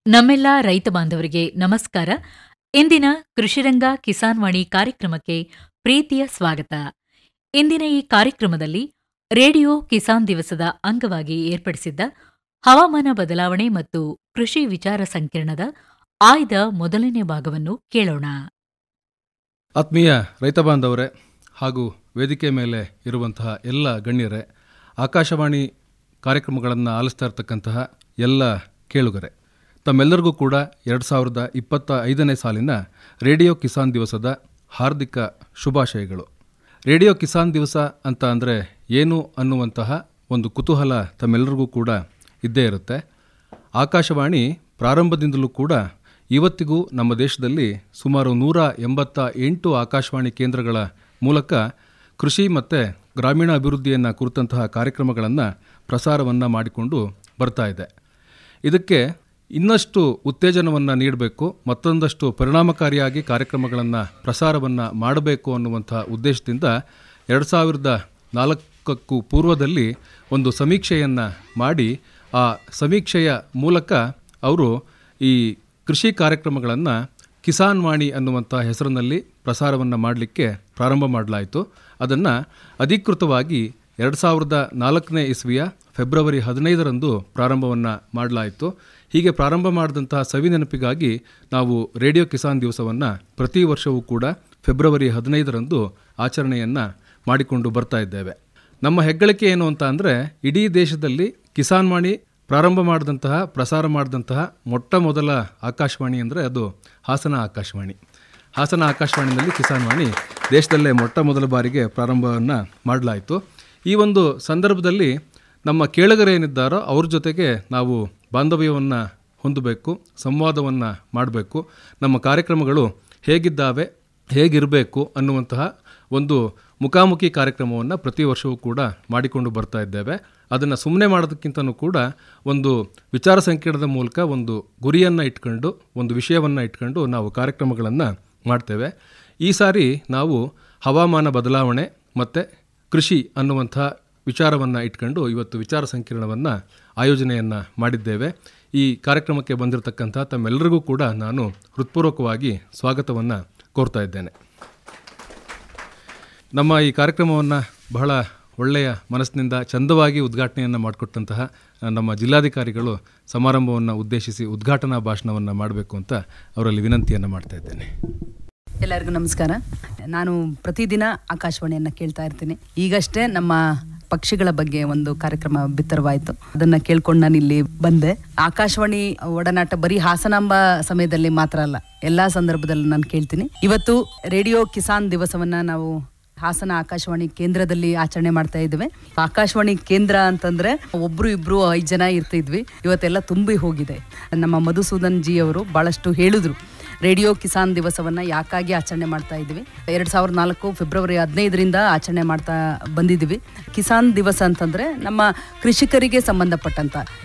ನಮ್ಮೆಲ್ಲ ರೈತ ಬಾಂಧವರಿಗೆ ನಮಸ್ಕಾರ. ಇಂದಿನ ಕೃಷಿರಂಗ ಕಿಸಾನ್ ವಾಣಿ ಕಾರ್ಯಕ್ರಮಕ್ಕೆ ಪ್ರೀತಿಯ ಸ್ವಾಗತ. ಇಂದಿನ ಈ ಕಾರ್ಯಕ್ರಮದಲ್ಲಿ ರೇಡಿಯೋ ಕಿಸಾನ್ ದಿವಸದ ಅಂಗವಾಗಿ ಏರ್ಪಡಿಸಿದ್ದ ಹವಾಮಾನ ಬದಲಾವಣೆ ಮತ್ತು ಕೃಷಿ ವಿಚಾರ ಸಂಕಿರಣದ ಆಯ್ದ ಮೊದಲನೇ ಭಾಗವನ್ನು ಕೇಳೋಣ. ಆತ್ಮೀಯ ರೈತ ಬಾಂಧವರೇ ಹಾಗೂ ವೇದಿಕೆ ಮೇಲೆ ಇರುವಂತಹ ಎಲ್ಲ ಗಣ್ಯರೇ, ಆಕಾಶವಾಣಿ ಕಾರ್ಯಕ್ರಮಗಳನ್ನು ಆಲಿಸ್ತಾ ಇರತಕ್ಕಂತಹ ಎಲ್ಲ ಕೇಳುಗರೆ, ತಮ್ಮೆಲ್ಲರಿಗೂ ಕೂಡ 2025ನೇ ಸಾಲಿನ ರೇಡಿಯೋ ಕಿಸಾನ್ ದಿವಸದ ಹಾರ್ದಿಕ ಶುಭಾಶಯಗಳು. ರೇಡಿಯೋ ಕಿಸಾನ್ ದಿವಸ ಅಂತ ಅಂದರೆ ಏನು ಅನ್ನುವಂತಹ ಒಂದು ಕುತೂಹಲ ತಮ್ಮೆಲ್ಲರಿಗೂ ಕೂಡ ಇದ್ದೇ ಇರುತ್ತೆ. ಆಕಾಶವಾಣಿ ಪ್ರಾರಂಭದಿಂದಲೂ ಕೂಡ ಇವತ್ತಿಗೂ ನಮ್ಮ ದೇಶದಲ್ಲಿ ಸುಮಾರು 188 ಆಕಾಶವಾಣಿ ಕೇಂದ್ರಗಳ ಮೂಲಕ ಕೃಷಿ ಮತ್ತು ಗ್ರಾಮೀಣ ಅಭಿವೃದ್ಧಿಯನ್ನು ಕುರಿತಂತಹ ಕಾರ್ಯಕ್ರಮಗಳನ್ನು ಪ್ರಸಾರವನ್ನು ಮಾಡಿಕೊಂಡು ಬರ್ತಾ ಇದೆ. ಇದಕ್ಕೆ ಇನ್ನಷ್ಟು ಉತ್ತೇಜನವನ್ನು ನೀಡಬೇಕು, ಮತ್ತೊಂದಷ್ಟು ಪರಿಣಾಮಕಾರಿಯಾಗಿ ಕಾರ್ಯಕ್ರಮಗಳನ್ನು ಪ್ರಸಾರವನ್ನು ಮಾಡಬೇಕು ಅನ್ನುವಂಥ ಉದ್ದೇಶದಿಂದ 2004ಕ್ಕೂ ಪೂರ್ವದಲ್ಲಿ ಒಂದು ಸಮೀಕ್ಷೆಯನ್ನು ಮಾಡಿ ಆ ಸಮೀಕ್ಷೆಯ ಮೂಲಕ ಅವರು ಈ ಕೃಷಿ ಕಾರ್ಯಕ್ರಮಗಳನ್ನು ಕಿಸಾನ್ ವಾಣಿ ಅನ್ನುವಂಥ ಹೆಸರಿನಲ್ಲಿ ಪ್ರಸಾರವನ್ನು ಮಾಡಲಿಕ್ಕೆ ಪ್ರಾರಂಭ ಮಾಡಲಾಯಿತು. ಅದನ್ನು ಅಧಿಕೃತವಾಗಿ 2004ನೇ ಇಸ್ವಿಯ ಫೆಬ್ರವರಿ 15ರಂದು ಪ್ರಾರಂಭವನ್ನು ಮಾಡಲಾಯಿತು. ಹೀಗೆ ಪ್ರಾರಂಭ ಮಾಡಿದಂತಹ ಸವಿ ನೆನಪಿಗಾಗಿ ನಾವು ರೇಡಿಯೋ ಕಿಸಾನ್ ದಿವಸವನ್ನು ಪ್ರತಿ ವರ್ಷವೂ ಕೂಡ ಫೆಬ್ರವರಿ 15ರಂದು ಆಚರಣೆಯನ್ನು ಮಾಡಿಕೊಂಡು ಬರ್ತಾ ಇದ್ದೇವೆ. ನಮ್ಮ ಹೆಗ್ಗಳಿಕೆ ಏನು ಅಂತ ಅಂದರೆ, ಇಡೀ ದೇಶದಲ್ಲಿ ಕಿಸಾನ್ ವಾಣಿ ಪ್ರಾರಂಭ ಮಾಡಿದಂತಹ ಪ್ರಸಾರ ಮಾಡಿದಂತಹ ಮೊಟ್ಟ ಮೊದಲ ಆಕಾಶವಾಣಿ ಅಂದರೆ ಅದು ಹಾಸನ ಆಕಾಶವಾಣಿ. ಹಾಸನ ಆಕಾಶವಾಣಿಯಲ್ಲಿ ಕಿಸಾನ್ ವಾಣಿ ದೇಶದಲ್ಲೇ ಮೊಟ್ಟ ಮೊದಲ ಬಾರಿಗೆ ಪ್ರಾರಂಭವನ್ನು ಮಾಡಲಾಯಿತು. ಈ ಒಂದು ಸಂದರ್ಭದಲ್ಲಿ ನಮ್ಮ ಕೇಳುಗರೇನಿದ್ದಾರೋ ಅವ್ರ ಜೊತೆಗೆ ನಾವು ಬಾಂಧವ್ಯವನ್ನು ಹೊಂದಬೇಕು, ಸಂವಾದವನ್ನು ಮಾಡಬೇಕು, ನಮ್ಮ ಕಾರ್ಯಕ್ರಮಗಳು ಹೇಗಿದ್ದಾವೆ, ಹೇಗಿರಬೇಕು ಅನ್ನುವಂತಹ ಒಂದು ಮುಖಾಮುಖಿ ಕಾರ್ಯಕ್ರಮವನ್ನು ಪ್ರತಿ ವರ್ಷವೂ ಕೂಡ ಮಾಡಿಕೊಂಡು ಬರ್ತಾ ಇದ್ದೇವೆ. ಅದನ್ನು ಸುಮ್ಮನೆ ಮಾಡೋದಕ್ಕಿಂತನೂ ಕೂಡ ಒಂದು ವಿಚಾರ ಸಂಕಿರಣದ ಮೂಲಕ ಒಂದು ಗುರಿಯನ್ನು ಇಟ್ಕೊಂಡು, ಒಂದು ವಿಷಯವನ್ನು ಇಟ್ಕೊಂಡು ನಾವು ಕಾರ್ಯಕ್ರಮಗಳನ್ನು ಮಾಡ್ತೇವೆ. ಈ ಸಾರಿ ನಾವು ಹವಾಮಾನ ಬದಲಾವಣೆ ಮತ್ತು ಕೃಷಿ ಅನ್ನುವಂಥ ವಿಚಾರವನ್ನು ಇಟ್ಕೊಂಡು ಇವತ್ತು ವಿಚಾರ ಸಂಕಿರಣವನ್ನು ಆಯೋಜನೆಯನ್ನು ಮಾಡಿದ್ದೇವೆ. ಈ ಕಾರ್ಯಕ್ರಮಕ್ಕೆ ಬಂದಿರತಕ್ಕಂಥ ತಮ್ಮೆಲ್ಲರಿಗೂ ಕೂಡ ನಾನು ಹೃತ್ಪೂರ್ವಕವಾಗಿ ಸ್ವಾಗತವನ್ನು ಕೋರ್ತಾ ಇದ್ದೇನೆ. ನಮ್ಮ ಈ ಕಾರ್ಯಕ್ರಮವನ್ನು ಬಹಳ ಒಳ್ಳೆಯ ಮನಸ್ಸಿನಿಂದ ಚಂದವಾಗಿ ಉದ್ಘಾಟನೆಯನ್ನು ಮಾಡಿಕೊಟ್ಟಂತಹ ನಮ್ಮ ಜಿಲ್ಲಾಧಿಕಾರಿಗಳು ಸಮಾರಂಭವನ್ನು ಉದ್ದೇಶಿಸಿ ಉದ್ಘಾಟನಾ ಭಾಷಣವನ್ನು ಮಾಡಬೇಕು ಅಂತ ಅವರಲ್ಲಿ ವಿನಂತಿಯನ್ನು ಮಾಡ್ತಾ ಇದ್ದೇನೆ. ಎಲ್ಲರಿಗೂ ನಮಸ್ಕಾರ. ನಾನು ಪ್ರತಿದಿನ ಆಕಾಶವಾಣಿಯನ್ನು ಕೇಳ್ತಾ ಇರ್ತೀನಿ. ಈಗಷ್ಟೇ ನಮ್ಮ ಪಕ್ಷಿಗಳ ಬಗ್ಗೆ ಒಂದು ಕಾರ್ಯಕ್ರಮ ಬಿತ್ತರವಾಯಿತು, ಅದನ್ನು ಕೇಳ್ಕೊಂಡು ನಾನು ಇಲ್ಲಿ ಬಂದೆ. ಆಕಾಶವಾಣಿ ಒಡನಾಟ ಬರೀ ಹಾಸನಾಂಬ ಸಮಯದಲ್ಲಿ ಮಾತ್ರ ಅಲ್ಲ, ಎಲ್ಲಾ ಸಂದರ್ಭದಲ್ಲೂ ನಾನು ಕೇಳ್ತೀನಿ. ಇವತ್ತು ರೇಡಿಯೋ ಕಿಸಾನ್ ದಿವಸವನ್ನ ನಾವು ಹಾಸನ ಆಕಾಶವಾಣಿ ಕೇಂದ್ರದಲ್ಲಿ ಆಚರಣೆ ಮಾಡ್ತಾ ಇದ್ದೇವೆ. ಆಕಾಶವಾಣಿ ಕೇಂದ್ರ ಅಂತಂದ್ರೆ ಒಬ್ರು ಇಬ್ರು 5 ಜನ ಇರ್ತಿದ್ವಿ, ಇವತ್ತೆಲ್ಲ ತುಂಬಿ ಹೋಗಿದೆ. ನಮ್ಮ ಮಧುಸೂದನ್ ಜಿ ಅವರು ಬಹಳಷ್ಟು ಹೇಳಿದ್ರು, ರೇಡಿಯೋ ಕಿಸಾನ್ ದಿವಸವನ್ನ ಯಾಕಾಗಿ ಆಚರಣೆ ಮಾಡ್ತಾ ಇದ್ವಿ. 2004 ಫೆಬ್ರವರಿ 15ರಿಂದ ಆಚರಣೆ ಮಾಡ್ತಾ ಬಂದಿದ್ವಿ. ಕಿಸಾನ್ ದಿವಸ ಅಂತಂದ್ರೆ ನಮ್ಮ ಕೃಷಿಕರಿಗೆ ಸಂಬಂಧಪಟ್ಟಂತ,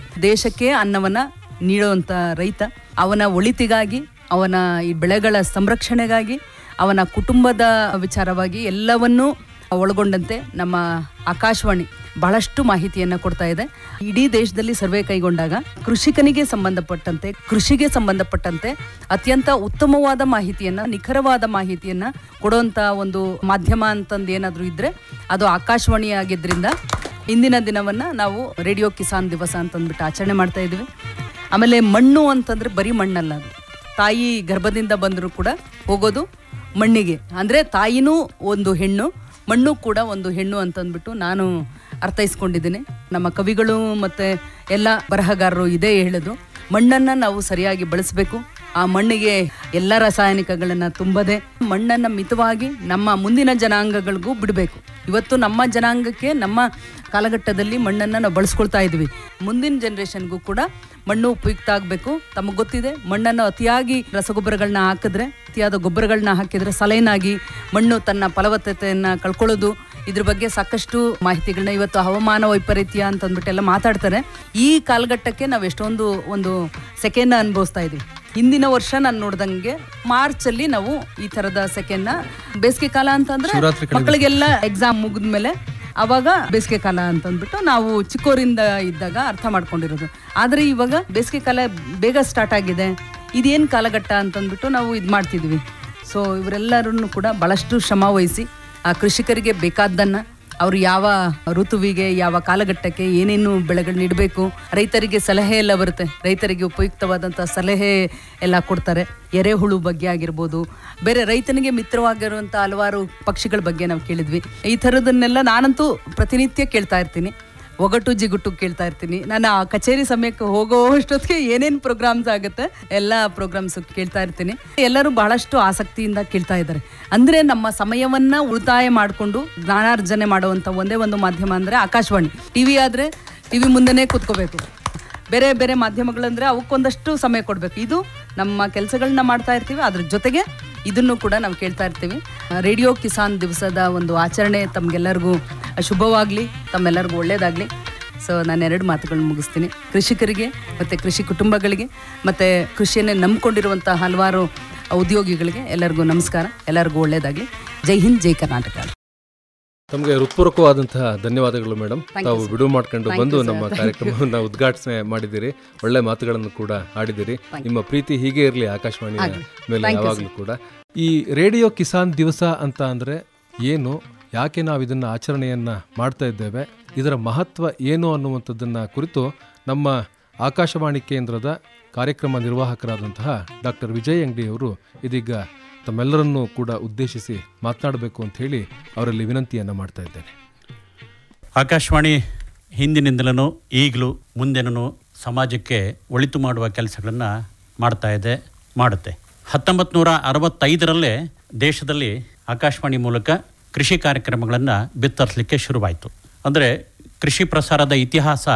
ದೇಶಕ್ಕೆ ಅನ್ನವನ್ನ ನೀಡುವಂತ ರೈತ, ಅವನ ಒಳಿತಿಗಾಗಿ, ಅವನ ಈ ಬೆಳೆಗಳ ಸಂರಕ್ಷಣೆಗಾಗಿ, ಅವನ ಕುಟುಂಬದ ವಿಚಾರವಾಗಿ ಎಲ್ಲವನ್ನೂ ಒಳಗೊಂಡಂತೆ ನಮ್ಮ ಆಕಾಶವಾಣಿ ಬಹಳಷ್ಟು ಮಾಹಿತಿಯನ್ನು ಕೊಡ್ತಾ ಇದೆ. ಇಡೀ ದೇಶದಲ್ಲಿ ಸರ್ವೆ ಕೈಗೊಂಡಾಗ ಕೃಷಿಕನಿಗೆ ಸಂಬಂಧಪಟ್ಟಂತೆ, ಕೃಷಿಗೆ ಸಂಬಂಧಪಟ್ಟಂತೆ ಅತ್ಯಂತ ಉತ್ತಮವಾದ ಮಾಹಿತಿಯನ್ನ, ನಿಖರವಾದ ಮಾಹಿತಿಯನ್ನ ಕೊಡುವಂತ ಒಂದು ಮಾಧ್ಯಮ ಅಂತಂದು ಏನಾದರೂ ಇದ್ರೆ ಅದು ಆಕಾಶವಾಣಿ ಆಗಿದ್ರಿಂದ ಇಂದಿನ ದಿನವನ್ನ ನಾವು ರೇಡಿಯೋ ಕಿಸಾನ್ ದಿವಸ ಅಂತಂದ್ಬಿಟ್ಟು ಆಚರಣೆ ಮಾಡ್ತಾ ಇದ್ವಿ. ಆಮೇಲೆ ಮಣ್ಣು ಅಂತಂದ್ರೆ ಬರೀ ಮಣ್ಣಲ್ಲ, ಅದು ತಾಯಿ ಗರ್ಭದಿಂದ ಬಂದರೂ ಕೂಡ ಹೋಗೋದು ಮಣ್ಣಿಗೆ. ಅಂದರೆ ತಾಯಿನೂ ಒಂದು ಹೆಣ್ಣು, ಮಣ್ಣು ಕೂಡ ಒಂದು ಹೆಣ್ಣು ಅಂತಂದ್ಬಿಟ್ಟು ನಾನು ಅರ್ಥೈಸ್ಕೊಂಡಿದ್ದೀನಿ. ನಮ್ಮ ಕವಿಗಳು ಮತ್ತು ಎಲ್ಲ ಬರಹಗಾರರು ಇದೇ ಹೇಳೋದು, ಮಣ್ಣನ್ನು ನಾವು ಸರಿಯಾಗಿ ಬಳಸಬೇಕು. ಆ ಮಣ್ಣಿಗೆ ಎಲ್ಲ ರಾಸಾಯನಿಕಗಳನ್ನು ತುಂಬದೆ ಮಣ್ಣನ್ನು ಮಿತವಾಗಿ ನಮ್ಮ ಮುಂದಿನ ಜನಾಂಗಗಳಿಗೂ ಬಿಡಬೇಕು. ಇವತ್ತು ನಮ್ಮ ಜನಾಂಗಕ್ಕೆ ನಮ್ಮ ಕಾಲಘಟ್ಟದಲ್ಲಿ ಮಣ್ಣನ್ನು ನಾವು ಬಳಸ್ಕೊಳ್ತಾ ಇದ್ವಿ. ಮುಂದಿನ ಜನ್ರೇಷನ್ಗೂ ಕೂಡ ಮಣ್ಣು ಉಪಯುಕ್ತ ಆಗಬೇಕು. ತಮಗೆ ಗೊತ್ತಿದೆ, ಮಣ್ಣನ್ನು ಅತಿಯಾಗಿ ರಸಗೊಬ್ಬರಗಳನ್ನ ಹಾಕಿದ್ರೆ, ಅತಿಯಾದ ಗೊಬ್ಬರಗಳನ್ನ ಹಾಕಿದ್ರೆ ಸಲೈನಾಗಿ ಮಣ್ಣು ತನ್ನ ಫಲವತ್ತತೆಯನ್ನು ಕಳ್ಕೊಳ್ಳೋದು. ಇದ್ರ ಬಗ್ಗೆ ಸಾಕಷ್ಟು ಮಾಹಿತಿಗಳನ್ನ ಇವತ್ತು ಹವಾಮಾನ ವೈಪರೀತ್ಯ ಅಂತಂದ್ಬಿಟ್ಟೆಲ್ಲ ಮಾತಾಡ್ತಾರೆ. ಈ ಕಾಲಘಟ್ಟಕ್ಕೆ ನಾವು ಎಷ್ಟೊಂದು ಒಂದು ಸೆಕೆಂಡ್ ಅನುಭವಿಸ್ತಾ ಇದ್ವಿ. ಹಿಂದಿನ ವರ್ಷ ನಾನು ನೋಡ್ದಂಗೆ ಮಾರ್ಚಲ್ಲಿ ನಾವು ಈ ಥರದ ಸೆಕೆಂಡ್ನ, ಬೇಸಿಗೆ ಕಾಲ ಅಂತಂದ್ರೆ ಮಕ್ಕಳಿಗೆಲ್ಲ ಎಕ್ಸಾಮ್ ಮುಗಿದ್ಮೇಲೆ ಆವಾಗ ಬೇಸಿಗೆ ಕಾಲ ಅಂತಂದ್ಬಿಟ್ಟು ನಾವು ಚಿಕ್ಕೋರಿಂದ ಇದ್ದಾಗ ಅರ್ಥ ಮಾಡ್ಕೊಂಡಿರೋದು. ಆದರೆ ಇವಾಗ ಬೇಸಿಗೆ ಕಾಲ ಬೇಗ ಸ್ಟಾರ್ಟ್ ಆಗಿದೆ, ಇದೇನು ಕಾಲಘಟ್ಟ ಅಂತಂದ್ಬಿಟ್ಟು ನಾವು ಇದು ಮಾಡ್ತಿದ್ವಿ. ಸೊ ಇವರೆಲ್ಲರನ್ನು ಕೂಡ ಭಾಳಷ್ಟು ಶ್ರಮ ವಹಿಸಿ ಆ ಕೃಷಿಕರಿಗೆ ಬೇಕಾದ್ದನ್ನು ಅವರು ಯಾವ ಋತುವಿಗೆ ಯಾವ ಕಾಲಘಟ್ಟಕ್ಕೆ ಏನೇನು ಬೆಳೆಗಳು ನೀಡಬೇಕು, ರೈತರಿಗೆ ಸಲಹೆ ಎಲ್ಲ ಬರುತ್ತೆ, ರೈತರಿಗೆ ಉಪಯುಕ್ತವಾದಂಥ ಸಲಹೆ ಎಲ್ಲ ಕೊಡ್ತಾರೆ. ಎರೆಹುಳು ಬಗ್ಗೆ ಆಗಿರ್ಬೋದು, ಬೇರೆ ರೈತನಿಗೆ ಮಿತ್ರವಾಗಿರುವಂಥ ಹಲವಾರು ಪಕ್ಷಿಗಳ ಬಗ್ಗೆ ನಾವು ಕೇಳಿದ್ವಿ. ಈ ಥರದನ್ನೆಲ್ಲ ನಾನಂತೂ ಪ್ರತಿನಿತ್ಯ ಕೇಳ್ತಾ ಇರ್ತೀನಿ, ಒಗಟು ಜಿಗುಟು ಕೇಳ್ತಾ ಇರ್ತೀನಿ. ನಾನು ಆ ಕಚೇರಿ ಸಮಯಕ್ಕೆ ಹೋಗೋಷ್ಟೊತ್ತಿಗೆ ಏನೇನು ಪ್ರೋಗ್ರಾಮ್ಸ್ ಆಗುತ್ತೆ ಎಲ್ಲ ಪ್ರೋಗ್ರಾಮ್ಸ್ ಕೇಳ್ತಾ ಇರ್ತೀನಿ. ಎಲ್ಲರೂ ಬಹಳಷ್ಟು ಆಸಕ್ತಿಯಿಂದ ಕೇಳ್ತಾ ಇದ್ದಾರೆ. ಅಂದರೆ ನಮ್ಮ ಸಮಯವನ್ನ ಉಳಿತಾಯ ಮಾಡಿಕೊಂಡು ಜ್ಞಾನಾರ್ಜನೆ ಮಾಡುವಂಥ ಒಂದೇ ಒಂದು ಮಾಧ್ಯಮ ಅಂದರೆ ಆಕಾಶವಾಣಿ. ಟಿವಿ ಆದರೆ ಟಿವಿ ಮುಂದೆನೇ ಕೂತ್ಕೋಬೇಕು, ಬೇರೆ ಬೇರೆ ಮಾಧ್ಯಮಗಳಂದರೆ ಅವಕ್ಕೊಂದಷ್ಟು ಸಮಯ ಕೊಡಬೇಕು. ಇದು ನಮ್ಮ ಕೆಲಸಗಳನ್ನ ಮಾಡ್ತಾ ಇರ್ತೀವಿ, ಅದ್ರ ಜೊತೆಗೆ ಇದನ್ನು ಕೂಡ ನಾವು ಕೇಳ್ತಾ ಇರ್ತೀವಿ. ರೇಡಿಯೋ ಕಿಸಾನ್ ದಿವಸದ ಒಂದು ಆಚರಣೆ ತಮಗೆಲ್ಲರಿಗೂ ಶುಭವಾಗಲಿ, ತಮ್ಮೆಲ್ಲರಿಗೂ ಒಳ್ಳೆಯದಾಗಲಿ. ಸೊ ನಾನು 2 ಮಾತುಗಳನ್ನ ಮುಗಿಸ್ತೀನಿ. ಕೃಷಿಕರಿಗೆ ಮತ್ತು ಕೃಷಿ ಕುಟುಂಬಗಳಿಗೆ ಮತ್ತು ಕೃಷಿಯನ್ನೇ ನಂಬಿಕೊಂಡಿರುವಂಥ ಹಲವಾರು ಉದ್ಯೋಗಿಗಳಿಗೆ ಎಲ್ಲರಿಗೂ ನಮಸ್ಕಾರ, ಎಲ್ಲರಿಗೂ ಒಳ್ಳೆಯದಾಗಲಿ. ಜೈ ಹಿಂದ್, ಜೈ ಕರ್ನಾಟಕ. ತಮಗೆ ಹೃತ್ಪೂರ್ವಕವಾದಂತಹ ಧನ್ಯವಾದಗಳು ಮೇಡಮ್. ತಾವು ಬಿಡುವು ಮಾಡ್ಕೊಂಡು ಬಂದು ನಮ್ಮ ಕಾರ್ಯಕ್ರಮವನ್ನು ಉದ್ಘಾಟನೆ ಮಾಡಿದ್ದೀರಿ, ಒಳ್ಳೆ ಮಾತುಗಳನ್ನು ಕೂಡ ಆಡಿದಿರಿ. ನಿಮ್ಮ ಪ್ರೀತಿ ಹೀಗೆ ಇರಲಿ ಆಕಾಶವಾಣಿ ಮೇಲೆ ಯಾವಾಗಲೂ ಕೂಡ. ಈ ರೇಡಿಯೋ ಕಿಸಾನ್ ದಿವಸ ಅಂತ ಅಂದರೆ ಏನು, ಯಾಕೆ ನಾವು ಇದನ್ನು ಆಚರಣೆಯನ್ನು ಮಾಡ್ತಾ ಇದ್ದೇವೆ, ಇದರ ಮಹತ್ವ ಏನು ಅನ್ನುವಂಥದ್ದನ್ನು ಕುರಿತು ನಮ್ಮ ಆಕಾಶವಾಣಿ ಕೇಂದ್ರದ ಕಾರ್ಯಕ್ರಮ ನಿರ್ವಾಹಕರಾದಂತಹ ಡಾಕ್ಟರ್ ವಿಜಯ್ ಅಂಗಡಿಯವರು ಇದೀಗ ತಮ್ಮೆಲ್ಲರನ್ನೂ ಕೂಡ ಉದ್ದೇಶಿಸಿ ಮಾತನಾಡಬೇಕು ಅಂತ ಹೇಳಿ ಅವರಲ್ಲಿ ವಿನಂತಿಯನ್ನು ಮಾಡ್ತಾ ಇದ್ದೇನೆ. ಆಕಾಶವಾಣಿ ಹಿಂದಿನಿಂದಲೂ ಈಗಲೂ ಮುಂದೆನೂ ಸಮಾಜಕ್ಕೆ ಒಳಿತು ಮಾಡುವ ಕೆಲಸಗಳನ್ನು ಮಾಡುತ್ತೆ. 1965ರಲ್ಲೇ ದೇಶದಲ್ಲಿ ಆಕಾಶವಾಣಿ ಮೂಲಕ ಕೃಷಿ ಕಾರ್ಯಕ್ರಮಗಳನ್ನು ಬಿತ್ತರಿಸಲಿಕ್ಕೆ ಶುರುವಾಯಿತು. ಅಂದರೆ ಕೃಷಿ ಪ್ರಸಾರದ ಇತಿಹಾಸ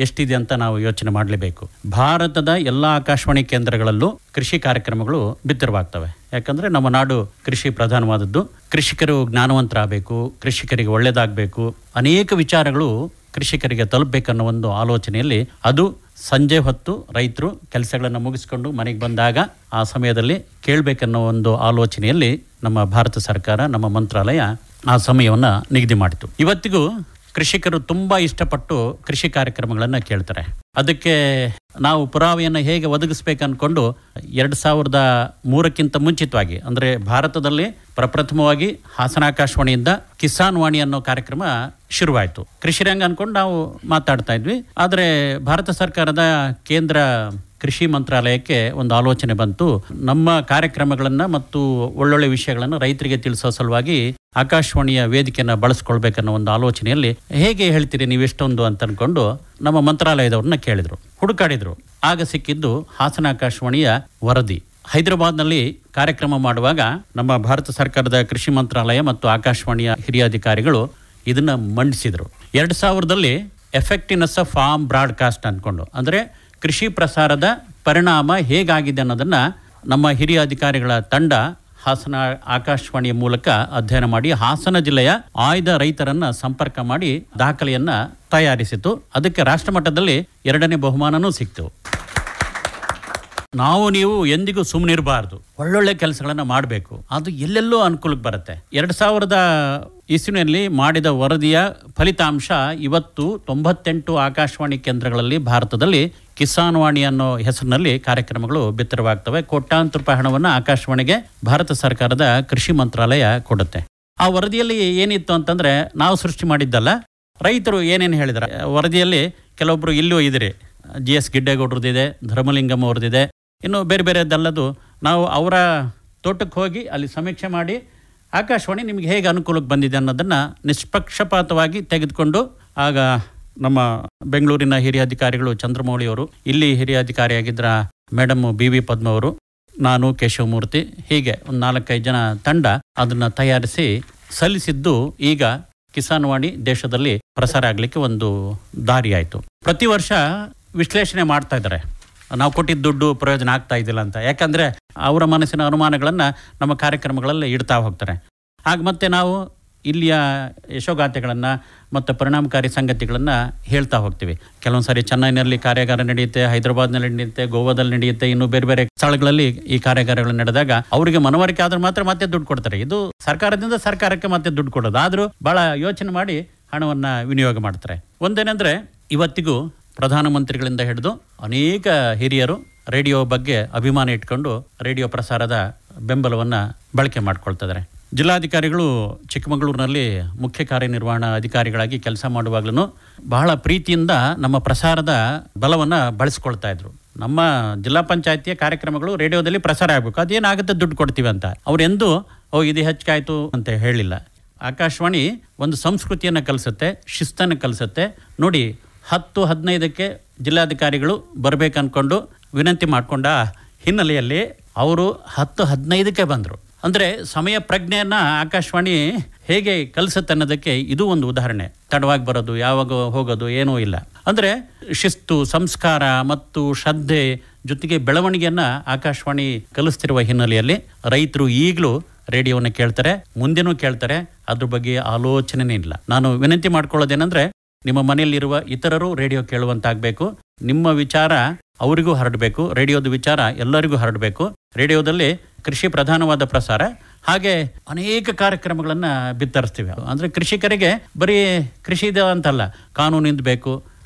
ಎಷ್ಟಿದೆ ಅಂತ ನಾವು ಯೋಚನೆ ಮಾಡಲೇಬೇಕು. ಭಾರತದ ಎಲ್ಲ ಆಕಾಶವಾಣಿ ಕೇಂದ್ರಗಳಲ್ಲೂ ಕೃಷಿ ಕಾರ್ಯಕ್ರಮಗಳು ಬಿತ್ತರವಾಗ್ತವೆ. ಯಾಕಂದರೆ ನಮ್ಮ ನಾಡು ಕೃಷಿ ಪ್ರಧಾನವಾದದ್ದು. ಕೃಷಿಕರು ಜ್ಞಾನವಂತರಾಗಬೇಕು, ಕೃಷಿಕರಿಗೆ ಒಳ್ಳೆಯದಾಗಬೇಕು, ಅನೇಕ ವಿಚಾರಗಳು ಕೃಷಿಕರಿಗೆ ತಲುಪಬೇಕನ್ನೋ ಒಂದು ಆಲೋಚನೆಯಲ್ಲಿ ಅದು ಸಂಜೆ ಹೊತ್ತು ರೈತರು ಕೆಲಸಗಳನ್ನು ಮುಗಿಸ್ಕೊಂಡು ಮನೆಗೆ ಬಂದಾಗ ಆ ಸಮಯದಲ್ಲಿ ಕೇಳಬೇಕನ್ನೋ ಒಂದು ಆಲೋಚನೆಯಲ್ಲಿ ನಮ್ಮ ಭಾರತ ಸರ್ಕಾರ, ನಮ್ಮ ಮಂತ್ರಾಲಯ ಆ ಸಮಯವನ್ನು ನಿಗದಿ ಮಾಡಿತು. ಇವತ್ತಿಗೂ ಕೃಷಿಕರು ತುಂಬ ಇಷ್ಟಪಟ್ಟು ಕೃಷಿ ಕಾರ್ಯಕ್ರಮಗಳನ್ನು ಕೇಳ್ತಾರೆ. ಅದಕ್ಕೆ ನಾವು ಪುರಾವೆಯನ್ನು ಹೇಗೆ ಒದಗಿಸ್ಬೇಕು ಅಂದ್ಕೊಂಡು 2003ಕ್ಕಿಂತ ಮುಂಚಿತವಾಗಿ, ಅಂದರೆ ಭಾರತದಲ್ಲಿ ಪ್ರಪ್ರಥಮವಾಗಿ ಹಾಸನ ಆಕಾಶವಾಣಿಯಿಂದ ಕಿಸಾನ್ ವಾಣಿ ಅನ್ನೋ ಕಾರ್ಯಕ್ರಮ ಶುರುವಾಯಿತು. ಕೃಷಿ ರಂಗ ಅಂದ್ಕೊಂಡು ನಾವು ಮಾತಾಡ್ತಾ ಇದ್ವಿ. ಆದರೆ ಭಾರತ ಸರ್ಕಾರದ ಕೇಂದ್ರ ಕೃಷಿ ಮಂತ್ರಾಲಯಕ್ಕೆ ಒಂದು ಆಲೋಚನೆ ಬಂತು, ನಮ್ಮ ಕಾರ್ಯಕ್ರಮಗಳನ್ನು ಮತ್ತು ಒಳ್ಳೊಳ್ಳೆ ವಿಷಯಗಳನ್ನು ರೈತರಿಗೆ ತಿಳಿಸೋ ಸಲುವಾಗಿ ಆಕಾಶವಾಣಿಯ ವೇದಿಕೆಯನ್ನು ಬಳಸ್ಕೊಳ್ಬೇಕನ್ನೋ ಒಂದು ಆಲೋಚನೆಯಲ್ಲಿ ಹೇಗೆ ಹೇಳ್ತೀರಿ ನೀವು ಎಷ್ಟೊಂದು ಅಂತ ಅಂದ್ಕೊಂಡು ನಮ್ಮ ಮಂತ್ರಾಲಯದವ್ರನ್ನ ಕೇಳಿದ್ರು, ಹುಡುಕಾಡಿದ್ರು. ಆಗ ಸಿಕ್ಕಿದ್ದು ಹಾಸನ ಆಕಾಶವಾಣಿಯ ವರದಿ. ಹೈದರಾಬಾದ್ನಲ್ಲಿ ಕಾರ್ಯಕ್ರಮ ಮಾಡುವಾಗ ನಮ್ಮ ಭಾರತ ಸರ್ಕಾರದ ಕೃಷಿ ಮಂತ್ರಾಲಯ ಮತ್ತು ಆಕಾಶವಾಣಿಯ ಹಿರಿಯ ಅಧಿಕಾರಿಗಳು ಇದನ್ನು ಮಂಡಿಸಿದರು. 2000ರಲ್ಲಿ ಎಫೆಕ್ಟಿವ್ನೆಸ್ ಆಫ್ ಫಾರ್ಮ್ ಬ್ರಾಡ್ಕಾಸ್ಟ್ ಅಂದ್ಕೊಂಡು, ಅಂದರೆ ಕೃಷಿ ಪ್ರಸಾರದ ಪರಿಣಾಮ ಹೇಗಾಗಿದೆ ಅನ್ನೋದನ್ನು ನಮ್ಮ ಹಿರಿಯ ಅಧಿಕಾರಿಗಳ ತಂಡ ಹಾಸನ ಆಕಾಶವಾಣಿಯ ಮೂಲಕ ಅಧ್ಯಯನ ಮಾಡಿ ಹಾಸನ ಜಿಲ್ಲೆಯ ಆಯ್ದ ರೈತರನ್ನ ಸಂಪರ್ಕ ಮಾಡಿ ದಾಖಲೆಯನ್ನ ತಯಾರಿಸಿತು. ಅದಕ್ಕೆ ರಾಷ್ಟ್ರಮಟ್ಟದಲ್ಲಿ 2ನೇ ಬಹುಮಾನನೂ ಸಿಕ್ತು. ನಾವು ನೀವು ಎಂದಿಗೂ ಸುಮ್ಮನಿರಬಾರ್ದು, ಒಳ್ಳೊಳ್ಳೆ ಕೆಲಸಗಳನ್ನು ಮಾಡಬೇಕು. ಅದು ಎಲ್ಲೆಲ್ಲೋ ಅನುಕೂಲಕ್ಕೆ ಬರುತ್ತೆ. 2000 ಇಸ್ವಿನಲ್ಲಿ ಮಾಡಿದ ವರದಿಯ ಫಲಿತಾಂಶ ಇವತ್ತು 98 ಆಕಾಶವಾಣಿ ಕೇಂದ್ರಗಳಲ್ಲಿ ಭಾರತದಲ್ಲಿ ಕಿಸಾನ್ ವಾಣಿ ಅನ್ನೋ ಹೆಸರಿನಲ್ಲಿ ಕಾರ್ಯಕ್ರಮಗಳು ಬಿತ್ತರವಾಗ್ತವೆ. ಕೋಟ್ಯಾಂತರ ರೂಪಾಯಿ ಹಣವನ್ನು ಆಕಾಶವಾಣಿಗೆ ಭಾರತ ಸರ್ಕಾರದ ಕೃಷಿ ಮಂತ್ರಾಲಯ ಕೊಡುತ್ತೆ. ಆ ವರದಿಯಲ್ಲಿ ಏನಿತ್ತು ಅಂತಂದ್ರೆ ನಾವು ಸೃಷ್ಟಿ ಮಾಡಿದ್ದಲ್ಲ, ರೈತರು ಏನೇನು ಹೇಳಿದ್ದಾರೆ ವರದಿಯಲ್ಲಿ. ಕೆಲವೊಬ್ರು ಇಲ್ಲೂ ಇದಿರಿ, GS ಗಿಡ್ಡೇಗೌಡ್ರದ್ದಿದೆ, ಧರ್ಮಲಿಂಗಂ ಅವ್ರದ್ದಿದೆ, ಇನ್ನು ಬೇರೆ ಬೇರೆದಲ್ಲದು. ನಾವು ಅವರ ತೋಟಕ್ಕೆ ಹೋಗಿ ಅಲ್ಲಿ ಸಮೀಕ್ಷೆ ಮಾಡಿ ಆಕಾಶವಾಣಿ ನಿಮಗೆ ಹೇಗೆ ಅನುಕೂಲಕ್ಕೆ ಬಂದಿದೆ ಅನ್ನೋದನ್ನು ನಿಷ್ಪಕ್ಷಪಾತವಾಗಿ ತೆಗೆದುಕೊಂಡು, ಆಗ ನಮ್ಮ ಬೆಂಗಳೂರಿನ ಹಿರಿಯ ಅಧಿಕಾರಿಗಳು ಚಂದ್ರಮೌಳಿ ಅವರು, ಇಲ್ಲಿ ಹಿರಿಯ ಅಧಿಕಾರಿಯಾಗಿದ್ದ ಮೇಡಮ್ BV ಪದ್ಮ ಅವರು, ನಾನು ಕೇಶವಮೂರ್ತಿ, ಹೀಗೆ ಒಂದು 4-5 ಜನ ತಂಡ ಅದನ್ನು ತಯಾರಿಸಿ ಸಲ್ಲಿಸಿದ್ದು ಈಗ ಕಿಸಾನ್ ವಾಣಿ ದೇಶದಲ್ಲಿ ಪ್ರಸಾರ ಆಗಲಿಕ್ಕೆ ಒಂದು ದಾರಿ ಆಯಿತು. ಪ್ರತಿ ವರ್ಷ ವಿಶ್ಲೇಷಣೆ ಮಾಡ್ತಾ ಇದ್ದಾರೆ, ನಾವು ಕೊಟ್ಟಿದ್ದ ದುಡ್ಡು ಪ್ರಯೋಜನ ಆಗ್ತಾ ಇದ್ದಿಲ್ಲ ಅಂತ. ಯಾಕಂದರೆ ಅವರ ಮನಸ್ಸಿನ ಅನುಮಾನಗಳನ್ನು ನಮ್ಮ ಕಾರ್ಯಕ್ರಮಗಳಲ್ಲಿ ಇಡ್ತಾ ಹೋಗ್ತಾರೆ. ಆಗ ಮತ್ತೆ ನಾವು ಇಲ್ಲಿಯ ಯಶೋಗಾಥೆಗಳನ್ನು ಮತ್ತು ಪರಿಣಾಮಕಾರಿ ಸಂಗತಿಗಳನ್ನು ಹೇಳ್ತಾ ಹೋಗ್ತೀವಿ. ಕೆಲವೊಂದು ಸಾರಿ ಚೆನ್ನೈನಲ್ಲಿ ಕಾರ್ಯಾಗಾರ ನಡೆಯುತ್ತೆ, ಹೈದರಾಬಾದ್ನಲ್ಲಿ ನಡೆಯುತ್ತೆ, ಗೋವಾದಲ್ಲಿ ನಡೆಯುತ್ತೆ, ಇನ್ನು ಬೇರೆ ಬೇರೆ ಸ್ಥಳಗಳಲ್ಲಿ ಈ ಕಾರ್ಯಾಗಾರಗಳು ನಡೆದಾಗ ಅವರಿಗೆ ಮನವರಿಕೆ ಆದ್ರೆ ಮಾತ್ರ ಮತ್ತೆ ದುಡ್ಡು ಕೊಡ್ತಾರೆ. ಇದು ಸರ್ಕಾರದಿಂದ ಸರ್ಕಾರಕ್ಕೆ ಮತ್ತೆ ದುಡ್ಡು ಕೊಡೋದು. ಆದರೂ ಭಾಳ ಯೋಚನೆ ಮಾಡಿ ಹಣವನ್ನು ವಿನಿಯೋಗ ಮಾಡ್ತಾರೆ. ಒಂದೇನೆಂದರೆ, ಇವತ್ತಿಗೂ ಪ್ರಧಾನಮಂತ್ರಿಗಳಿಂದ ಹಿಡಿದು ಅನೇಕ ಹಿರಿಯರು ರೇಡಿಯೋ ಬಗ್ಗೆ ಅಭಿಮಾನ ಇಟ್ಕೊಂಡು ರೇಡಿಯೋ ಪ್ರಸಾರದ ಬೆಂಬಲವನ್ನು ಬಳಕೆ ಮಾಡ್ಕೊಳ್ತಿದ್ದಾರೆ. ಜಿಲ್ಲಾಧಿಕಾರಿಗಳು ಚಿಕ್ಕಮಗಳೂರಿನಲ್ಲಿ ಮುಖ್ಯ ಕಾರ್ಯನಿರ್ವಹಣಾ ಅಧಿಕಾರಿಗಳಾಗಿ ಕೆಲಸ ಮಾಡುವಾಗಲೂ ಬಹಳ ಪ್ರೀತಿಯಿಂದ ನಮ್ಮ ಪ್ರಸಾರದ ಬಲವನ್ನು ಬಳಸ್ಕೊಳ್ತಾ ಇದ್ರು. ನಮ್ಮ ಜಿಲ್ಲಾ ಪಂಚಾಯತಿಯ ಕಾರ್ಯಕ್ರಮಗಳು ರೇಡಿಯೋದಲ್ಲಿ ಪ್ರಸಾರ ಆಗಬೇಕು, ಅದೇನಾಗುತ್ತೆ ದುಡ್ಡು ಕೊಡ್ತೀವಿ ಅಂತ. ಅವರೆಂದೂ ಇದು ಹೆಚ್ಚಾಯಿತು ಅಂತ ಹೇಳಿಲ್ಲ. ಆಕಾಶವಾಣಿ ಒಂದು ಸಂಸ್ಕೃತಿಯನ್ನು ಕಲಿಸುತ್ತೆ, ಶಿಸ್ತನ್ನು ಕಲಿಸುತ್ತೆ. ನೋಡಿ, 10-15ಕ್ಕೆ ಜಿಲ್ಲಾಧಿಕಾರಿಗಳು ಬರಬೇಕು ಅಂದ್ಕೊಂಡು ವಿನಂತಿ ಮಾಡಿಕೊಂಡ ಹಿನ್ನೆಲೆಯಲ್ಲಿ ಅವರು 10-15ಕ್ಕೆ ಬಂದರು. ಅಂದರೆ ಸಮಯ ಪ್ರಜ್ಞೆಯನ್ನು ಆಕಾಶವಾಣಿ ಹೇಗೆ ಕಲಿಸುತ್ತೆ ಅನ್ನೋದಕ್ಕೆ ಇದು ಒಂದು ಉದಾಹರಣೆ. ತಡವಾಗಿ ಬರೋದು, ಯಾವಾಗ ಹೋಗೋದು ಏನೂ ಇಲ್ಲ. ಅಂದರೆ ಶಿಸ್ತು, ಸಂಸ್ಕಾರ ಮತ್ತು ಶ್ರದ್ಧೆ ಜೊತೆಗೆ ಬೆಳವಣಿಗೆಯನ್ನು ಆಕಾಶವಾಣಿ ಕಲಿಸ್ತಿರುವ ಹಿನ್ನೆಲೆಯಲ್ಲಿ ರೈತರು ಈಗಲೂ ರೇಡಿಯೋವನ್ನು ಕೇಳ್ತಾರೆ, ಮುಂದೆನೂ ಕೇಳ್ತಾರೆ. ಅದ್ರ ಬಗ್ಗೆ ಆಲೋಚನೆನೇ ಇಲ್ಲ. ನಾನು ವಿನಂತಿ ಮಾಡ್ಕೊಳ್ಳೋದೇನೆಂದರೆ, ನಿಮ್ಮ ಮನೆಯಲ್ಲಿರುವ ಇತರರು ರೇಡಿಯೋ ಕೇಳುವಂತಾಗಬೇಕು. ನಿಮ್ಮ ವಿಚಾರ ಅವರಿಗೂ ಹರಡಬೇಕು, ರೇಡಿಯೋದ ವಿಚಾರ ಎಲ್ಲರಿಗೂ ಹರಡಬೇಕು. ರೇಡಿಯೋದಲ್ಲಿ ಕೃಷಿ ಪ್ರಧಾನವಾದ ಪ್ರಸಾರ, ಹಾಗೆ ಅನೇಕ ಕಾರ್ಯಕ್ರಮಗಳನ್ನು ಬಿತ್ತರಿಸ್ತೀವಿ. ಅಂದರೆ ಕೃಷಿಕರಿಗೆ ಬರೀ ಕೃಷಿ ಇದೆ ಅಂತಲ್ಲ, ಕಾನೂನಿಂದ ಬೇಕು,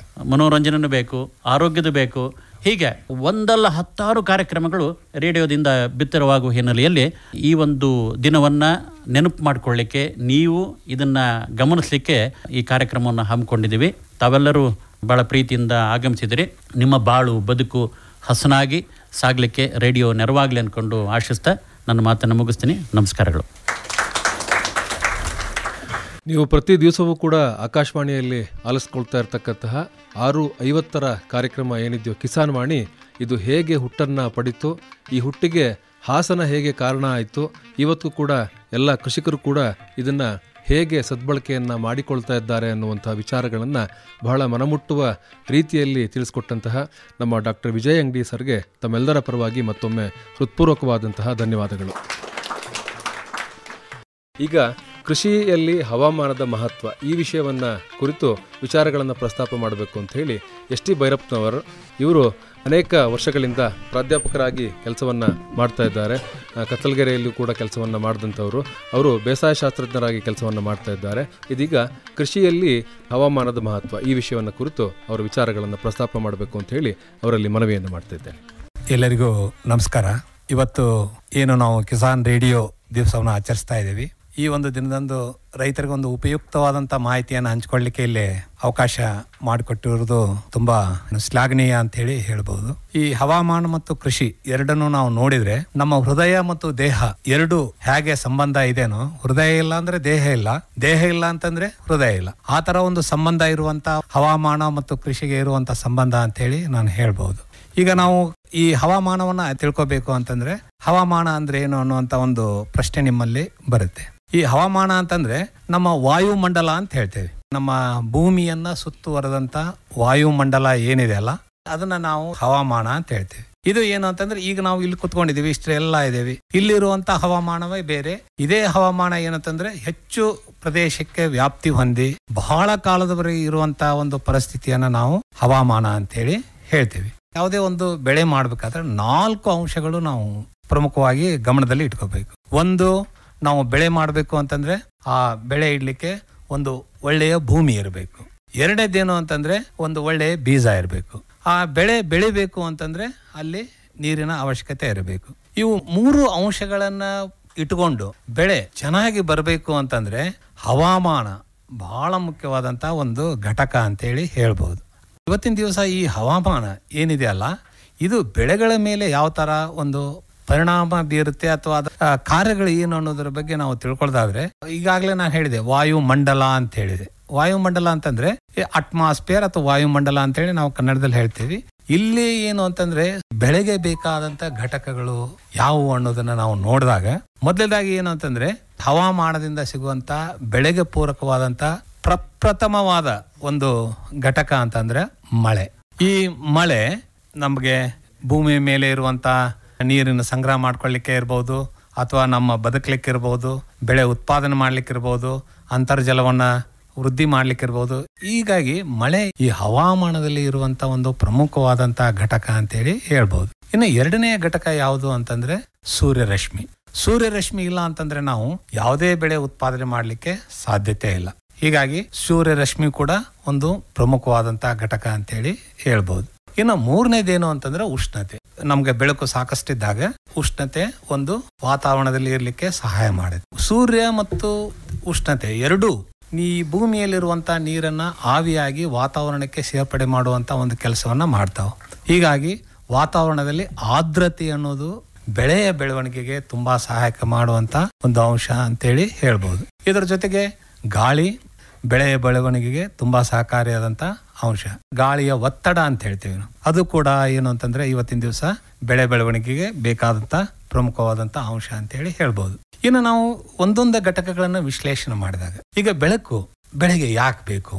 ಮನೋರಂಜನೆನೂ ಬೇಕು, ಆರೋಗ್ಯದ ಬೇಕು. ಹೀಗೆ ಒಂದಲ್ಲ 10 ಕಾರ್ಯಕ್ರಮಗಳು ರೇಡಿಯೋದಿಂದ ಬಿತ್ತರವಾಗುವ ಹಿನ್ನೆಲೆಯಲ್ಲಿ ಈ ಒಂದು ದಿನವನ್ನು ನೆನಪು ಮಾಡಿಕೊಳ್ಳಿಕ್ಕೆ, ನೀವು ಇದನ್ನು ಗಮನಿಸಲಿಕ್ಕೆ ಈ ಕಾರ್ಯಕ್ರಮವನ್ನು ಹಮ್ಮಿಕೊಂಡಿದ್ದೀವಿ. ತಾವೆಲ್ಲರೂ ಭಾಳ ಪ್ರೀತಿಯಿಂದ ಆಗಮಿಸಿದಿರಿ. ನಿಮ್ಮ ಬಾಳು ಬದುಕು ಹಸನಾಗಿ ಸಾಗಲಿಕ್ಕೆ ರೇಡಿಯೋ ನೆರವಾಗಲಿ ಅಂದ್ಕೊಂಡು ಆಶಿಸ್ತಾ ನನ್ನ ಮಾತನ್ನು ಮುಗಿಸ್ತೀನಿ. ನಮಸ್ಕಾರಗಳು. ನೀವು ಪ್ರತಿ ದಿವಸವೂ ಕೂಡ ಆಕಾಶವಾಣಿಯಲ್ಲಿ ಆಲಿಸ್ಕೊಳ್ತಾ ಇರ್ತಕ್ಕಂತಹ 6:50 ಕಾರ್ಯಕ್ರಮ ಏನಿದೆಯೋ ಕಿಸಾನ್ ವಾಣಿ, ಇದು ಹೇಗೆ ಹುಟ್ಟನ್ನು ಪಡಿತು, ಈ ಹುಟ್ಟಿಗೆ ಹಾಸನ ಹೇಗೆ ಕಾರಣ ಆಯಿತು, ಇವತ್ತು ಕೂಡ ಎಲ್ಲ ಕೃಷಿಕರು ಕೂಡ ಇದನ್ನು ಹೇಗೆ ಸದ್ಬಳಕೆಯನ್ನು ಮಾಡಿಕೊಳ್ತಾ ಇದ್ದಾರೆ ಅನ್ನುವಂಥ ವಿಚಾರಗಳನ್ನು ಬಹಳ ಮನಮುಟ್ಟುವ ರೀತಿಯಲ್ಲಿ ತಿಳಿಸ್ಕೊಟ್ಟಂತಹ ನಮ್ಮ ಡಾಕ್ಟರ್ ವಿಜಯ್ ಅಂಗಡಿ ಸರ್ಗೆ ತಮ್ಮೆಲ್ಲರ ಪರವಾಗಿ ಮತ್ತೊಮ್ಮೆ ಹೃತ್ಪೂರ್ವಕವಾದಂತಹ ಧನ್ಯವಾದಗಳು. ಈಗ ಕೃಷಿಯಲ್ಲಿ ಹವಾಮಾನದ ಮಹತ್ವ ಈ ವಿಷಯವನ್ನು ಕುರಿತು ವಿಚಾರಗಳನ್ನು ಪ್ರಸ್ತಾಪ ಮಾಡಬೇಕು ಅಂತ ಹೇಳಿ ಎಸ್.ಟಿ. ಭೈರಪ್ಪನವರು, ಇವರು ಅನೇಕ ವರ್ಷಗಳಿಂದ ಪ್ರಾಧ್ಯಾಪಕರಾಗಿ ಕೆಲಸವನ್ನು ಮಾಡ್ತಾ ಇದ್ದಾರೆ. ಕತ್ತಲಗೆರೆಯಲ್ಲೂ ಕೂಡ ಕೆಲಸವನ್ನು ಮಾಡಿದಂಥವರು. ಅವರು ಬೇಸಾಯ ಶಾಸ್ತ್ರಜ್ಞರಾಗಿ ಕೆಲಸವನ್ನು ಮಾಡ್ತಾ ಇದ್ದಾರೆ. ಇದೀಗ ಕೃಷಿಯಲ್ಲಿ ಹವಾಮಾನದ ಮಹತ್ವ ಈ ವಿಷಯವನ್ನು ಕುರಿತು ಅವರ ವಿಚಾರಗಳನ್ನು ಪ್ರಸ್ತಾಪ ಮಾಡಬೇಕು ಅಂತ ಹೇಳಿ ಅವರಲ್ಲಿ ಮನವಿಯನ್ನು ಮಾಡ್ತಾ ಇದ್ದೇನೆ. ಎಲ್ಲರಿಗೂ ನಮಸ್ಕಾರ. ಇವತ್ತು ಏನು ನಾವು ಕಿಸಾನ್ ರೇಡಿಯೋ ದಿವಸವನ್ನು ಆಚರಿಸ್ತಾ ಇದ್ದೀವಿ. ಈ ಒಂದು ದಿನದಂದು ರೈತರಿಗೊಂದು ಉಪಯುಕ್ತವಾದಂಥ ಮಾಹಿತಿಯನ್ನು ಹಂಚಿಕೊಳ್ಳಲಿಕ್ಕೆ ಇಲ್ಲಿ ಅವಕಾಶ ಮಾಡಿಕೊಟ್ಟಿರೋದು ತುಂಬ ಶ್ಲಾಘನೀಯ ಅಂತ ಹೇಳಿ ಹೇಳ್ಬೋದು. ಈ ಹವಾಮಾನ ಮತ್ತು ಕೃಷಿ ಎರಡನ್ನು ನಾವು ನೋಡಿದ್ರೆ ನಮ್ಮ ಹೃದಯ ಮತ್ತು ದೇಹ ಎರಡು ಹೇಗೆ ಸಂಬಂಧ ಇದೆನೋ, ಹೃದಯ ಇಲ್ಲ ಅಂದ್ರೆ ದೇಹ ಇಲ್ಲ, ದೇಹ ಇಲ್ಲ ಅಂತಂದ್ರೆ ಹೃದಯ ಇಲ್ಲ. ಆ ತರ ಒಂದು ಸಂಬಂಧ ಇರುವಂತ ಹವಾಮಾನ ಮತ್ತು ಕೃಷಿಗೆ ಇರುವಂತ ಸಂಬಂಧ ಅಂತ ಹೇಳಿ ನಾನು ಹೇಳ್ಬಹುದು. ಈಗ ನಾವು ಈ ಹವಾಮಾನವನ್ನ ತಿಳ್ಕೋಬೇಕು ಅಂತಂದ್ರೆ ಹವಾಮಾನ ಅಂದ್ರೆ ಏನು ಅನ್ನುವಂತ ಒಂದು ಪ್ರಶ್ನೆ ನಿಮ್ಮಲ್ಲಿ ಬರುತ್ತೆ. ಈ ಹವಾಮಾನ ಅಂತಂದ್ರೆ ನಮ್ಮ ವಾಯುಮಂಡಲ ಅಂತ ಹೇಳ್ತೇವೆ. ನಮ್ಮ ಭೂಮಿಯನ್ನ ಸುತ್ತುವರೆದಂತ ವಾಯುಮಂಡಲ ಏನಿದೆ ಅಲ್ಲ, ಅದನ್ನ ನಾವು ಹವಾಮಾನ ಅಂತ ಹೇಳ್ತೇವೆ. ಇದು ಏನು ಅಂತಂದ್ರೆ ಈಗ ನಾವು ಇಲ್ಲಿ ಕುತ್ಕೊಂಡಿದೀವಿ, ಇಷ್ಟೆಲ್ಲ ಇದೇವಿ, ಇಲ್ಲಿರುವಂತ ಹವಾಮಾನವೇ ಬೇರೆ. ಇದೇ ಹವಾಮಾನ ಏನಂತಂದ್ರೆ ಹೆಚ್ಚು ಪ್ರದೇಶಕ್ಕೆ ವ್ಯಾಪ್ತಿ ಹೊಂದಿ ಬಹಳ ಕಾಲದವರೆಗೆ ಇರುವಂತ ಒಂದು ಪರಿಸ್ಥಿತಿಯನ್ನ ನಾವು ಹವಾಮಾನ ಅಂತ ಹೇಳಿ ಹೇಳ್ತೇವೆ. ಯಾವುದೇ ಒಂದು ಬೆಳೆ ಮಾಡ್ಬೇಕಾದ್ರೆ 4 ಅಂಶಗಳು ನಾವು ಪ್ರಮುಖವಾಗಿ ಗಮನದಲ್ಲಿ ಇಟ್ಕೋಬೇಕು. ಒಂದು, ನಾವು ಬೆಳೆ ಮಾಡಬೇಕು ಅಂತಂದ್ರೆ ಆ ಬೆಳೆ ಇಡ್ಲಿಕ್ಕೆ ಒಂದು ಒಳ್ಳೆಯ ಭೂಮಿ ಇರಬೇಕು. ಎರಡನೇದೇನು ಅಂತಂದ್ರೆ ಒಂದು ಒಳ್ಳೆಯ ಬೀಜ ಇರಬೇಕು. ಆ ಬೆಳೆ ಬೆಳಿಬೇಕು ಅಂತಂದ್ರೆ ಅಲ್ಲಿ ನೀರಿನ ಅವಶ್ಯಕತೆ ಇರಬೇಕು. ಇವು 3 ಅಂಶಗಳನ್ನ ಇಟ್ಕೊಂಡು ಬೆಳೆ ಚೆನ್ನಾಗಿ ಬರಬೇಕು ಅಂತಂದ್ರೆ ಹವಾಮಾನ ಬಹಳ ಮುಖ್ಯವಾದಂತ ಒಂದು ಘಟಕ ಅಂತೇಳಿ ಹೇಳ್ಬಹುದು. ಇವತ್ತಿನ ದಿವಸ ಈ ಹವಾಮಾನ ಏನಿದೆ ಅಲ್ಲ, ಇದು ಬೆಳೆಗಳ ಮೇಲೆ ಯಾವ ತರ ಒಂದು ಪರಿಣಾಮ ಬೀರುತ್ತೆ ಅಥವಾ ಅದರ ಕಾರ್ಯಗಳು ಏನು ಅನ್ನೋದ್ರ ಬಗ್ಗೆ ನಾವು ತಿಳ್ಕೊಳ್ದಾದ್ರೆ, ಈಗಾಗಲೇ ನಾನು ಹೇಳಿದೆ ವಾಯುಮಂಡಲ ಅಂತ ಹೇಳಿದೆ. ವಾಯುಮಂಡಲ ಅಂತಂದ್ರೆ ಅಟ್ಮಾಸ್ಫಿಯರ್ ಅಥವಾ ವಾಯುಮಂಡಲ ಅಂತ ಹೇಳಿ ನಾವು ಕನ್ನಡದಲ್ಲಿ ಹೇಳ್ತೀವಿ. ಇಲ್ಲಿ ಏನು ಅಂತಂದ್ರೆ ಬೆಳೆಗೆ ಬೇಕಾದಂತ ಘಟಕಗಳು ಯಾವುವು ಅನ್ನೋದನ್ನ ನಾವು ನೋಡಿದಾಗ, ಮೊದಲದಾಗಿ ಏನು ಅಂತಂದ್ರೆ ಹವಾಮಾನದಿಂದ ಸಿಗುವಂತ ಬೆಳೆಗೆ ಪೂರಕವಾದಂತ ಪ್ರಪ್ರಥಮವಾದ ಒಂದು ಘಟಕ ಅಂತಂದ್ರೆ ಮಳೆ. ಈ ಮಳೆ ನಮಗೆ ಭೂಮಿ ಮೇಲೆ ಇರುವಂತ ನೀರಿನ ಸಂಗ್ರಹ ಮಾಡ್ಕೊಳ್ಳಿಕ್ಕೆ ಇರ್ಬೋದು, ಅಥವಾ ನಮ್ಮ ಬದುಕಲಿಕ್ಕೆ ಇರ್ಬೋದು, ಬೆಳೆ ಉತ್ಪಾದನೆ ಮಾಡ್ಲಿಕ್ಕೆ ಇರ್ಬೋದು, ಅಂತರ್ಜಲವನ್ನ ವೃದ್ಧಿ ಮಾಡ್ಲಿಕ್ಕೆ ಇರ್ಬೋದು. ಹೀಗಾಗಿ ಮಳೆ ಈ ಹವಾಮಾನದಲ್ಲಿ ಇರುವಂತ ಒಂದು ಪ್ರಮುಖವಾದಂತ ಘಟಕ ಅಂತೇಳಿ ಹೇಳ್ಬೋದು. ಇನ್ನು ಎರಡನೆಯ ಘಟಕ ಯಾವುದು ಅಂತಂದ್ರೆ ಸೂರ್ಯರಶ್ಮಿ. ಸೂರ್ಯರಶ್ಮಿ ಇಲ್ಲ ಅಂತಂದ್ರೆ ನಾವು ಯಾವುದೇ ಬೆಳೆ ಉತ್ಪಾದನೆ ಮಾಡ್ಲಿಕ್ಕೆ ಸಾಧ್ಯತೆ ಇಲ್ಲ. ಹೀಗಾಗಿ ಸೂರ್ಯರಶ್ಮಿ ಕೂಡ ಒಂದು ಪ್ರಮುಖವಾದಂತಹ ಘಟಕ ಅಂತೇಳಿ ಹೇಳ್ಬೋದು. ಇನ್ನು ಮೂರನೇದೇನು ಅಂತಂದ್ರೆ ಉಷ್ಣತೆ. ನಮ್ಗೆ ಬೆಳಕು ಸಾಕಷ್ಟಿದ್ದಾಗ ಉಷ್ಣತೆ ಒಂದು ವಾತಾವರಣದಲ್ಲಿ ಇರ್ಲಿಕ್ಕೆ ಸಹಾಯ ಮಾಡುತ್ತೆ. ಸೂರ್ಯ ಮತ್ತು ಉಷ್ಣತೆ ಎರಡೂ ಈ ಭೂಮಿಯಲ್ಲಿರುವಂತ ನೀರನ್ನ ಆವಿಯಾಗಿ ವಾತಾವರಣಕ್ಕೆ ಸೇರ್ಪಡೆ ಮಾಡುವಂತ ಒಂದು ಕೆಲಸವನ್ನ ಮಾಡ್ತಾವ. ಹೀಗಾಗಿ ವಾತಾವರಣದಲ್ಲಿ ಆರ್ದ್ರತೆ ಅನ್ನೋದು ಬೆಳೆಯ ಬೆಳವಣಿಗೆಗೆ ತುಂಬಾ ಸಹಾಯಕ ಮಾಡುವಂತ ಒಂದು ಅಂಶ ಅಂತೇಳಿ ಹೇಳ್ಬೋದು. ಇದರ ಜೊತೆಗೆ ಗಾಳಿ ಬೆಳೆಯ ಬೆಳವಣಿಗೆಗೆ ತುಂಬಾ ಸಹಕಾರಿಯಾದಂತ ಅಂಶ. ಗಾಳಿಯ ಒತ್ತಡ ಅಂತ ಹೇಳ್ತೀವಿ ನಾವು, ಅದು ಕೂಡ ಏನು ಅಂತಂದ್ರೆ ಇವತ್ತಿನ ದಿವಸ ಬೆಳೆ ಬೆಳವಣಿಗೆಗೆ ಬೇಕಾದಂತ ಪ್ರಮುಖವಾದಂತ ಅಂಶ ಅಂತೇಳಿ ಹೇಳ್ಬೋದು. ಇನ್ನು ನಾವು ಒಂದೊಂದು ಘಟಕಗಳನ್ನ ವಿಶ್ಲೇಷಣೆ ಮಾಡಿದಾಗ, ಈಗ ಬೆಳಕು ಬೆಳೆಗೆ ಯಾಕೆ ಬೇಕು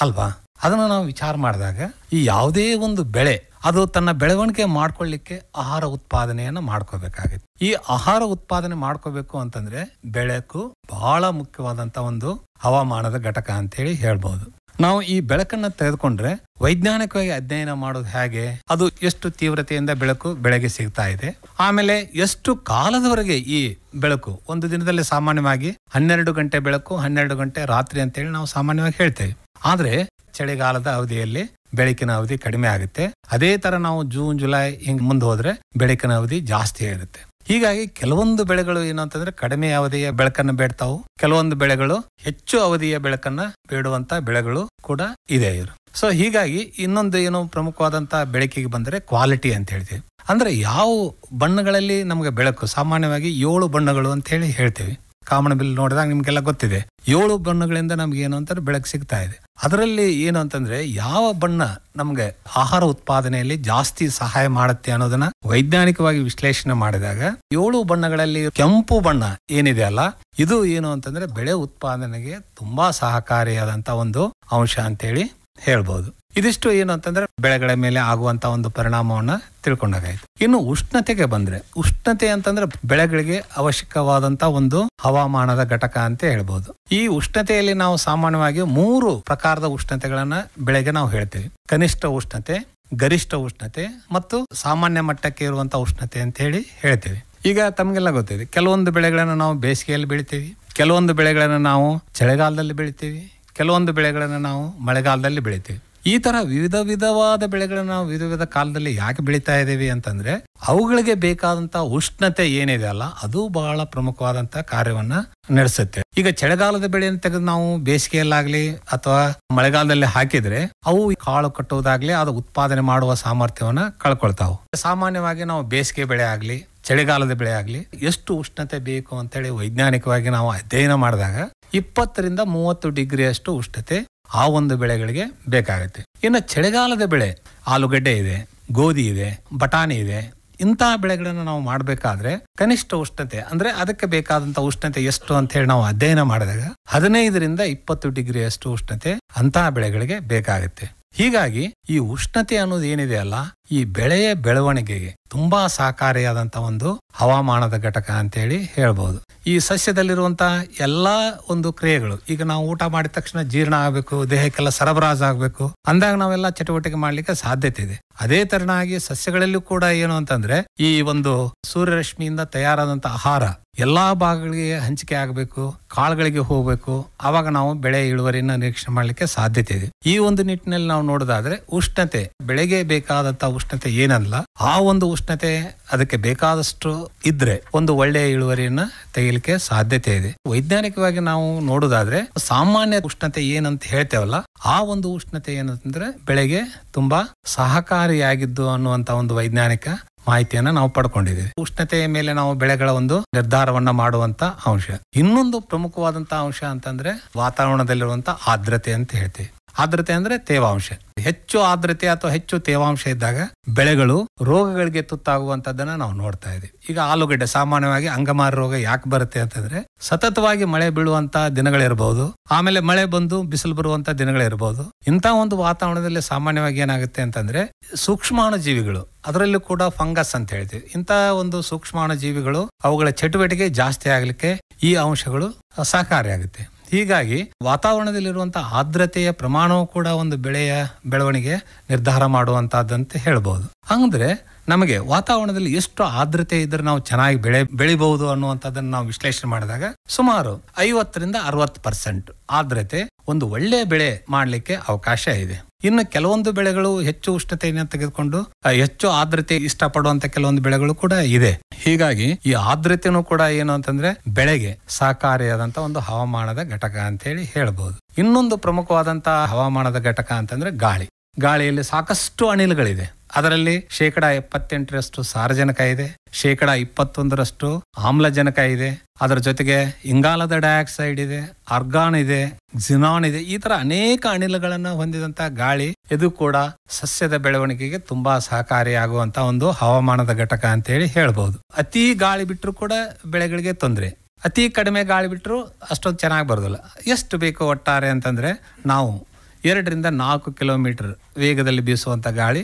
ಅಲ್ವಾ, ಅದನ್ನ ನಾವು ವಿಚಾರ ಮಾಡಿದಾಗ ಈ ಯಾವುದೇ ಒಂದು ಬೆಳೆ ಅದು ತನ್ನ ಬೆಳವಣಿಗೆ ಮಾಡ್ಕೊಳ್ಳಿಕ್ಕೆ ಆಹಾರ ಉತ್ಪಾದನೆಯನ್ನ ಮಾಡ್ಕೋಬೇಕಾಗುತ್ತೆ. ಈ ಆಹಾರ ಉತ್ಪಾದನೆ ಮಾಡ್ಕೋಬೇಕು ಅಂತಂದ್ರೆ ಬೆಳಕು ಬಹಳ ಮುಖ್ಯವಾದಂತ ಒಂದು ಹವಾಮಾನದ ಘಟಕ ಅಂತ ಹೇಳಿ ಹೇಳ್ಬಹುದು. ನಾವು ಈ ಬೆಳಕನ್ನ ತೆಗೆದುಕೊಂಡ್ರೆ ವೈಜ್ಞಾನಿಕವಾಗಿ ಅಧ್ಯಯನ ಮಾಡೋದು ಹೇಗೆ, ಅದು ಎಷ್ಟು ತೀವ್ರತೆಯಿಂದ ಬೆಳಕು ಬೆಳೆಗೆ ಸಿಗ್ತಾ ಇದೆ, ಆಮೇಲೆ ಎಷ್ಟು ಕಾಲದವರೆಗೆ ಈ ಬೆಳಕು ಒಂದು ದಿನದಲ್ಲಿ ಸಾಮಾನ್ಯವಾಗಿ 12 ಗಂಟೆ ಬೆಳಕು 12 ಗಂಟೆ ರಾತ್ರಿ ಅಂತೇಳಿ ನಾವು ಸಾಮಾನ್ಯವಾಗಿ ಹೇಳ್ತೇವೆ. ಆದ್ರೆ ಚಳಿಗಾಲದ ಅವಧಿಯಲ್ಲಿ ಬೆಳಕಿನ ಅವಧಿ ಕಡಿಮೆ ಆಗುತ್ತೆ. ಅದೇ ತರ ನಾವು ಜೂನ್ ಜುಲೈ ಹಿಂಗ್ ಮುಂದೆ ಹೋದ್ರೆ ಬೆಳಕಿನ ಅವಧಿ ಜಾಸ್ತಿ ಇರುತ್ತೆ. ಹೀಗಾಗಿ ಕೆಲವೊಂದು ಬೆಳೆಗಳು ಏನಂತಂದ್ರೆ ಕಡಿಮೆ ಅವಧಿಯ ಬೆಳಕನ್ನು ಬೇಡ್ತಾವು, ಕೆಲವೊಂದು ಬೆಳೆಗಳು ಹೆಚ್ಚು ಅವಧಿಯ ಬೆಳಕನ್ನ ಬೇಡುವಂತ ಬೆಳೆಗಳು ಕೂಡ ಇದೆ ಇವರು. ಸೊ ಹೀಗಾಗಿ ಇನ್ನೊಂದು ಏನು ಪ್ರಮುಖವಾದಂತ ಬೆಳಕಿಗೆ ಬಂದ್ರೆ ಕ್ವಾಲಿಟಿ ಅಂತ ಹೇಳ್ತೀವಿ. ಅಂದ್ರೆ ಯಾವ ಬಣ್ಣಗಳಲ್ಲಿ ನಮ್ಗೆ ಬೆಳಕು, ಸಾಮಾನ್ಯವಾಗಿ 7 ಬಣ್ಣಗಳು ಅಂತ ಹೇಳಿ ಹೇಳ್ತೀವಿ. ಕಾಮನಬಿಲ್ ನೋಡಿದಾಗ ನಿಮ್ಗೆಲ್ಲ ಗೊತ್ತಿದೆ 7 ಬಣ್ಣಗಳಿಂದ ನಮ್ಗೆ ಏನು ಅಂತಾರೆ ಬೆಳಕು ಸಿಗ್ತಾ ಇದೆ. ಅದರಲ್ಲಿ ಏನು ಅಂತಂದ್ರೆ ಯಾವ ಬಣ್ಣ ನಮ್ಗೆ ಆಹಾರ ಉತ್ಪಾದನೆಯಲ್ಲಿ ಜಾಸ್ತಿ ಸಹಾಯ ಮಾಡುತ್ತೆ ಅನ್ನೋದನ್ನ ವೈಜ್ಞಾನಿಕವಾಗಿ ವಿಶ್ಲೇಷಣೆ ಮಾಡಿದಾಗ 7 ಬಣ್ಣಗಳಲ್ಲಿ ಕೆಂಪು ಬಣ್ಣ ಏನಿದೆ ಅಲ್ಲ, ಇದು ಏನು ಅಂತಂದ್ರೆ ಬೆಳೆ ಉತ್ಪಾದನೆಗೆ ತುಂಬಾ ಸಹಕಾರಿಯಾದಂತ ಒಂದು ಅಂಶ ಅಂತೇಳಿ ಹೇಳ್ಬೋದು. ಇದಿಷ್ಟು ಏನು ಅಂತಂದ್ರೆ ಬೆಳೆಗಳ ಮೇಲೆ ಆಗುವಂತ ಒಂದು ಪರಿಣಾಮವನ್ನ ತಿಳ್ಕೊಂಡಾಗಾಯ್ತು. ಇನ್ನು ಉಷ್ಣತೆಗೆ ಬಂದ್ರೆ, ಉಷ್ಣತೆ ಅಂತಂದ್ರೆ ಬೆಳೆಗಳಿಗೆ ಅವಶ್ಯಕವಾದಂತ ಒಂದು ಹವಾಮಾನದ ಘಟಕ ಅಂತ ಹೇಳ್ಬೋದು. ಈ ಉಷ್ಣತೆಯಲ್ಲಿ ನಾವು ಸಾಮಾನ್ಯವಾಗಿ 3 ಪ್ರಕಾರದ ಉಷ್ಣತೆಗಳನ್ನ ಬೆಳೆಗೆ ನಾವು ಹೇಳ್ತೇವೆ. ಕನಿಷ್ಠ ಉಷ್ಣತೆ, ಗರಿಷ್ಠ ಉಷ್ಣತೆ ಮತ್ತು ಸಾಮಾನ್ಯ ಮಟ್ಟಕ್ಕೆ ಇರುವಂತ ಉಷ್ಣತೆ ಅಂತ ಹೇಳಿ ಹೇಳ್ತೇವೆ. ಈಗ ತಮ್ಗೆಲ್ಲ ಗೊತ್ತಿದೆ, ಕೆಲವೊಂದು ಬೆಳೆಗಳನ್ನ ನಾವು ಬೇಸಿಗೆಯಲ್ಲಿ ಬೆಳಿತೀವಿ, ಕೆಲವೊಂದು ಬೆಳೆಗಳನ್ನ ನಾವು ಚಳಿಗಾಲದಲ್ಲಿ ಬೆಳಿತೀವಿ, ಕೆಲವೊಂದು ಬೆಳೆಗಳನ್ನ ನಾವು ಮಳೆಗಾಲದಲ್ಲಿ ಬೆಳಿತೀವಿ. ಈ ತರ ವಿಧವಾದ ಬೆಳೆಗಳನ್ನ ನಾವು ವಿಧ ಕಾಲದಲ್ಲಿ ಯಾಕೆ ಬೆಳೀತಾ ಇದ್ದೀವಿ ಅಂತಂದ್ರೆ ಅವುಗಳಿಗೆ ಬೇಕಾದಂತ ಉಷ್ಣತೆ ಏನಿದೆ ಅಲ್ಲ, ಅದು ಬಹಳ ಪ್ರಮುಖವಾದಂತ ಕಾರ್ಯವನ್ನ ನಡೆಸುತ್ತೆ. ಈಗ ಚಳಿಗಾಲದ ಬೆಳೆಯನ್ನು ತೆಗೆದು ನಾವು ಬೇಸಿಗೆಯಲ್ಲಾಗ್ಲಿ ಅಥವಾ ಮಳೆಗಾಲದಲ್ಲಿ ಹಾಕಿದ್ರೆ ಅವು ಕಾಳು ಕಟ್ಟುವುದಾಗ್ಲಿ ಅದು ಉತ್ಪಾದನೆ ಮಾಡುವ ಸಾಮರ್ಥ್ಯವನ್ನ ಕಳ್ಕೊಳ್ತಾವು. ಸಾಮಾನ್ಯವಾಗಿ ನಾವು ಬೇಸಿಗೆ ಬೆಳೆ ಆಗ್ಲಿ ಚಳಿಗಾಲದ ಬೆಳೆ ಆಗ್ಲಿ ಎಷ್ಟು ಉಷ್ಣತೆ ಬೇಕು ಅಂತೇಳಿ ವೈಜ್ಞಾನಿಕವಾಗಿ ನಾವು ಅಧ್ಯಯನ ಮಾಡಿದಾಗ 20 ರಿಂದ 30 ಡಿಗ್ರಿಯಷ್ಟು ಉಷ್ಣತೆ ಆ ಒಂದು ಬೆಳೆಗಳಿಗೆ ಬೇಕಾಗುತ್ತೆ. ಇನ್ನು ಚಳಿಗಾಲದ ಬೆಳೆ ಆಲೂಗಡ್ಡೆ ಇದೆ, ಗೋಧಿ ಇದೆ, ಬಟಾಣಿ ಇದೆ, ಇಂತಹ ಬೆಳೆಗಳನ್ನು ನಾವು ಮಾಡಬೇಕಾದ್ರೆ ಕನಿಷ್ಠ ಉಷ್ಣತೆ ಅಂದ್ರೆ ಅದಕ್ಕೆ ಬೇಕಾದಂತ ಉಷ್ಣತೆ ಎಷ್ಟು ಅಂತ ಹೇಳಿ ನಾವು ಅಧ್ಯಯನ ಮಾಡಿದಾಗ 15 ರಿಂದ 20 ಡಿಗ್ರಿಯಷ್ಟು ಉಷ್ಣತೆ ಅಂತಹ ಬೆಳೆಗಳಿಗೆ ಬೇಕಾಗುತ್ತೆ. ಹೀಗಾಗಿ ಈ ಉಷ್ಣತೆ ಅನ್ನೋದು ಏನಿದೆ ಅಲ್ಲ, ಈ ಬೆಳೆಯ ಬೆಳವಣಿಗೆಗೆ ತುಂಬಾ ಸಹಕಾರಿಯಾದಂತ ಒಂದು ಹವಾಮಾನದ ಘಟಕ ಅಂತ ಹೇಳಿ ಹೇಳ್ಬಹುದು. ಈ ಸಸ್ಯದಲ್ಲಿರುವಂತಹ ಎಲ್ಲಾ ಒಂದು ಕ್ರಿಯೆಗಳು, ಈಗ ನಾವು ಊಟ ಮಾಡಿದ ತಕ್ಷಣ ಜೀರ್ಣ ಆಗ್ಬೇಕು, ದೇಹಕ್ಕೆಲ್ಲ ಸರಬರಾಜು ಆಗ್ಬೇಕು ಅಂದಾಗ ನಾವೆಲ್ಲ ಚಟುವಟಿಕೆ ಮಾಡ್ಲಿಕ್ಕೆ ಸಾಧ್ಯತೆ ಇದೆ. ಅದೇ ತರನಾಗಿ ಸಸ್ಯಗಳಲ್ಲೂ ಕೂಡ ಏನು ಅಂತಂದ್ರೆ ಈ ಒಂದು ಸೂರ್ಯರಶ್ಮಿಯಿಂದ ತಯಾರಾದಂತ ಆಹಾರ ಎಲ್ಲಾ ಭಾಗಗಳಿಗೆ ಹಂಚಿಕೆ ಆಗ್ಬೇಕು, ಕಾಳುಗಳಿಗೆ ಹೋಗ್ಬೇಕು, ಆವಾಗ ನಾವು ಬೆಳೆ ಇಳುವರಿನ ನಿರೀಕ್ಷೆ ಮಾಡ್ಲಿಕ್ಕೆ ಸಾಧ್ಯತೆ ಇದೆ. ಈ ಒಂದು ನಿಟ್ಟಿನಲ್ಲಿ ನಾವು ನೋಡೋದಾದ್ರೆ ಉಷ್ಣತೆ, ಬೆಳೆಗೆ ಬೇಕಾದಂತ ಉಷ್ಣತೆ ಏನಲ್ಲ, ಆ ಒಂದು ಉಷ್ಣತೆ ಅದಕ್ಕೆ ಬೇಕಾದಷ್ಟು ಇದ್ರೆ ಒಂದು ಒಳ್ಳೆಯ ಇಳುವರಿಯನ್ನ ತೆಗಿಲಿಕ್ಕೆ ಸಾಧ್ಯತೆ ಇದೆ. ವೈಜ್ಞಾನಿಕವಾಗಿ ನಾವು ನೋಡೋದಾದ್ರೆ ಸಾಮಾನ್ಯ ಉಷ್ಣತೆ ಏನಂತ ಹೇಳ್ತೇವಲ್ಲ, ಆ ಒಂದು ಉಷ್ಣತೆ ಏನಂತಂದ್ರೆ ಬೆಳೆಗೆ ತುಂಬಾ ಸಹಕಾರಿಯಾಗಿದ್ದು ಅನ್ನುವಂತ ಒಂದು ವೈಜ್ಞಾನಿಕ ಮಾಹಿತಿಯನ್ನ ನಾವು ಪಡ್ಕೊಂಡಿದ್ದೀವಿ. ಉಷ್ಣತೆಯ ಮೇಲೆ ನಾವು ಬೆಳೆಗಳ ಒಂದು ನಿರ್ಧಾರವನ್ನ ಮಾಡುವಂತ ಅಂಶ. ಇನ್ನೊಂದು ಪ್ರಮುಖವಾದಂತ ಅಂಶ ಅಂತಂದ್ರೆ ವಾತಾವರಣದಲ್ಲಿರುವಂತ ಆರ್ದ್ರತೆ ಅಂತ ಹೇಳ್ತೀವಿ. ಆರ್ದ್ರತೆ ಅಂದ್ರೆ ತೇವಾಂಶ. ಹೆಚ್ಚು ಆರ್ದ್ರತೆ ಅಥವಾ ಹೆಚ್ಚು ತೇವಾಂಶ ಇದ್ದಾಗ ಬೆಳೆಗಳು ರೋಗಗಳಿಗೆ ತುತ್ತಾಗುವಂತದ್ದನ್ನ ನಾವು ನೋಡ್ತಾ ಇದ್ದೀವಿ. ಈಗ ಆಲೂಗಡ್ಡೆ ಸಾಮಾನ್ಯವಾಗಿ ಅಂಗಮಾರಿ ರೋಗ ಯಾಕೆ ಬರುತ್ತೆ ಅಂತಂದ್ರೆ ಸತತವಾಗಿ ಮಳೆ ಬೀಳುವಂತ ದಿನಗಳಿರಬಹುದು, ಆಮೇಲೆ ಮಳೆ ಬಂದು ಬಿಸಿಲು ಬರುವಂತ ದಿನಗಳಿರಬಹುದು. ಇಂಥ ಒಂದು ವಾತಾವರಣದಲ್ಲಿ ಸಾಮಾನ್ಯವಾಗಿ ಏನಾಗುತ್ತೆ ಅಂತಂದ್ರೆ ಸೂಕ್ಷ್ಮಾಣು ಜೀವಿಗಳು, ಅದರಲ್ಲೂ ಕೂಡ ಫಂಗಸ್ ಅಂತ ಹೇಳ್ತೀವಿ, ಇಂಥ ಒಂದು ಸೂಕ್ಷ್ಮಾಣು ಜೀವಿಗಳು ಅವುಗಳ ಚಟುವಟಿಕೆ ಜಾಸ್ತಿ ಆಗ್ಲಿಕ್ಕೆ ಈ ಅಂಶಗಳು ಸಹಕಾರಿಯಾಗುತ್ತೆ. ಹೀಗಾಗಿ ವಾತಾವರಣದಲ್ಲಿರುವಂತಹ ಆರ್ದ್ರತೆಯ ಪ್ರಮಾಣವೂ ಕೂಡ ಒಂದು ಬೆಳೆಯ ಬೆಳವಣಿಗೆ ನಿರ್ಧಾರ ಮಾಡುವಂತಹದ್ದಂತ ಹೇಳ್ಬಹುದು. ಅಂದ್ರೆ ನಮಗೆ ವಾತಾವರಣದಲ್ಲಿ ಎಷ್ಟು ಆರ್ದ್ರತೆ ಇದ್ರೆ ನಾವು ಚೆನ್ನಾಗಿ ಬೆಳಿಬಹುದು ಅನ್ನುವಂಥದ್ದನ್ನು ನಾವು ವಿಶ್ಲೇಷಣೆ ಮಾಡಿದಾಗ ಸುಮಾರು 50 ರಿಂದ 60% ಆರ್ದ್ರತೆ ಒಂದು ಒಳ್ಳೆಯ ಬೆಳೆ ಮಾಡಲಿಕ್ಕೆ ಅವಕಾಶ ಇದೆ. ಇನ್ನು ಕೆಲವೊಂದು ಬೆಳೆಗಳು ಹೆಚ್ಚು ಉಷ್ಣತೆಯನ್ನು ತೆಗೆದುಕೊಂಡು ಹೆಚ್ಚು ಆರ್ದ್ರತೆ ಇಷ್ಟಪಡುವಂತ ಕೆಲವೊಂದು ಬೆಳೆಗಳು ಕೂಡ ಇದೆ. ಹೀಗಾಗಿ ಈ ಆರ್ದ್ರತೆನೂ ಕೂಡ ಏನು ಅಂತಂದ್ರೆ ಬೆಳೆಗೆ ಸಹಕಾರಿಯಾದಂತ ಒಂದು ಹವಾಮಾನದ ಘಟಕ ಅಂತ ಹೇಳಿ ಹೇಳ್ಬಹುದು. ಇನ್ನೊಂದು ಪ್ರಮುಖವಾದಂತಹ ಹವಾಮಾನದ ಘಟಕ ಅಂತಂದ್ರೆ ಗಾಳಿ. ಗಾಳಿಯಲ್ಲಿ ಸಾಕಷ್ಟು ಅನಿಲಗಳಿದೆ. ಅದರಲ್ಲಿ 78% ಸಾರಜನಕ ಇದೆ, 21% ಆಮ್ಲಜನಕ ಇದೆ, ಅದರ ಜೊತೆಗೆ ಇಂಗಾಲದ ಡೈಆಕ್ಸೈಡ್ ಇದೆ, ಆರ್ಗಾನ್ ಇದೆ, ಜಿನಾನ್ ಇದೆ. ಈ ತರ ಅನೇಕ ಅನಿಲಗಳನ್ನ ಹೊಂದಿದಂತ ಗಾಳಿ ಇದು ಕೂಡ ಸಸ್ಯದ ಬೆಳವಣಿಗೆಗೆ ತುಂಬಾ ಸಹಕಾರಿಯಾಗುವಂತ ಒಂದು ಹವಾಮಾನದ ಘಟಕ ಅಂತ ಹೇಳಿ ಹೇಳ್ಬಹುದು. ಅತಿ ಗಾಳಿ ಬಿಟ್ಟರು ಕೂಡ ಬೆಳೆಗಳಿಗೆ ತೊಂದರೆ, ಅತಿ ಕಡಿಮೆ ಗಾಳಿ ಬಿಟ್ಟರು ಅಷ್ಟೊಂದು ಚೆನ್ನಾಗಿ ಬರೋದಿಲ್ಲ. ಎಷ್ಟು ಬೇಕು ಒಟ್ಟಾರೆ ಅಂತಂದ್ರೆ ನಾವು 2-4 ಕಿಲೋಮೀಟರ್ ವೇಗದಲ್ಲಿ ಬೀಸುವಂತ ಗಾಳಿ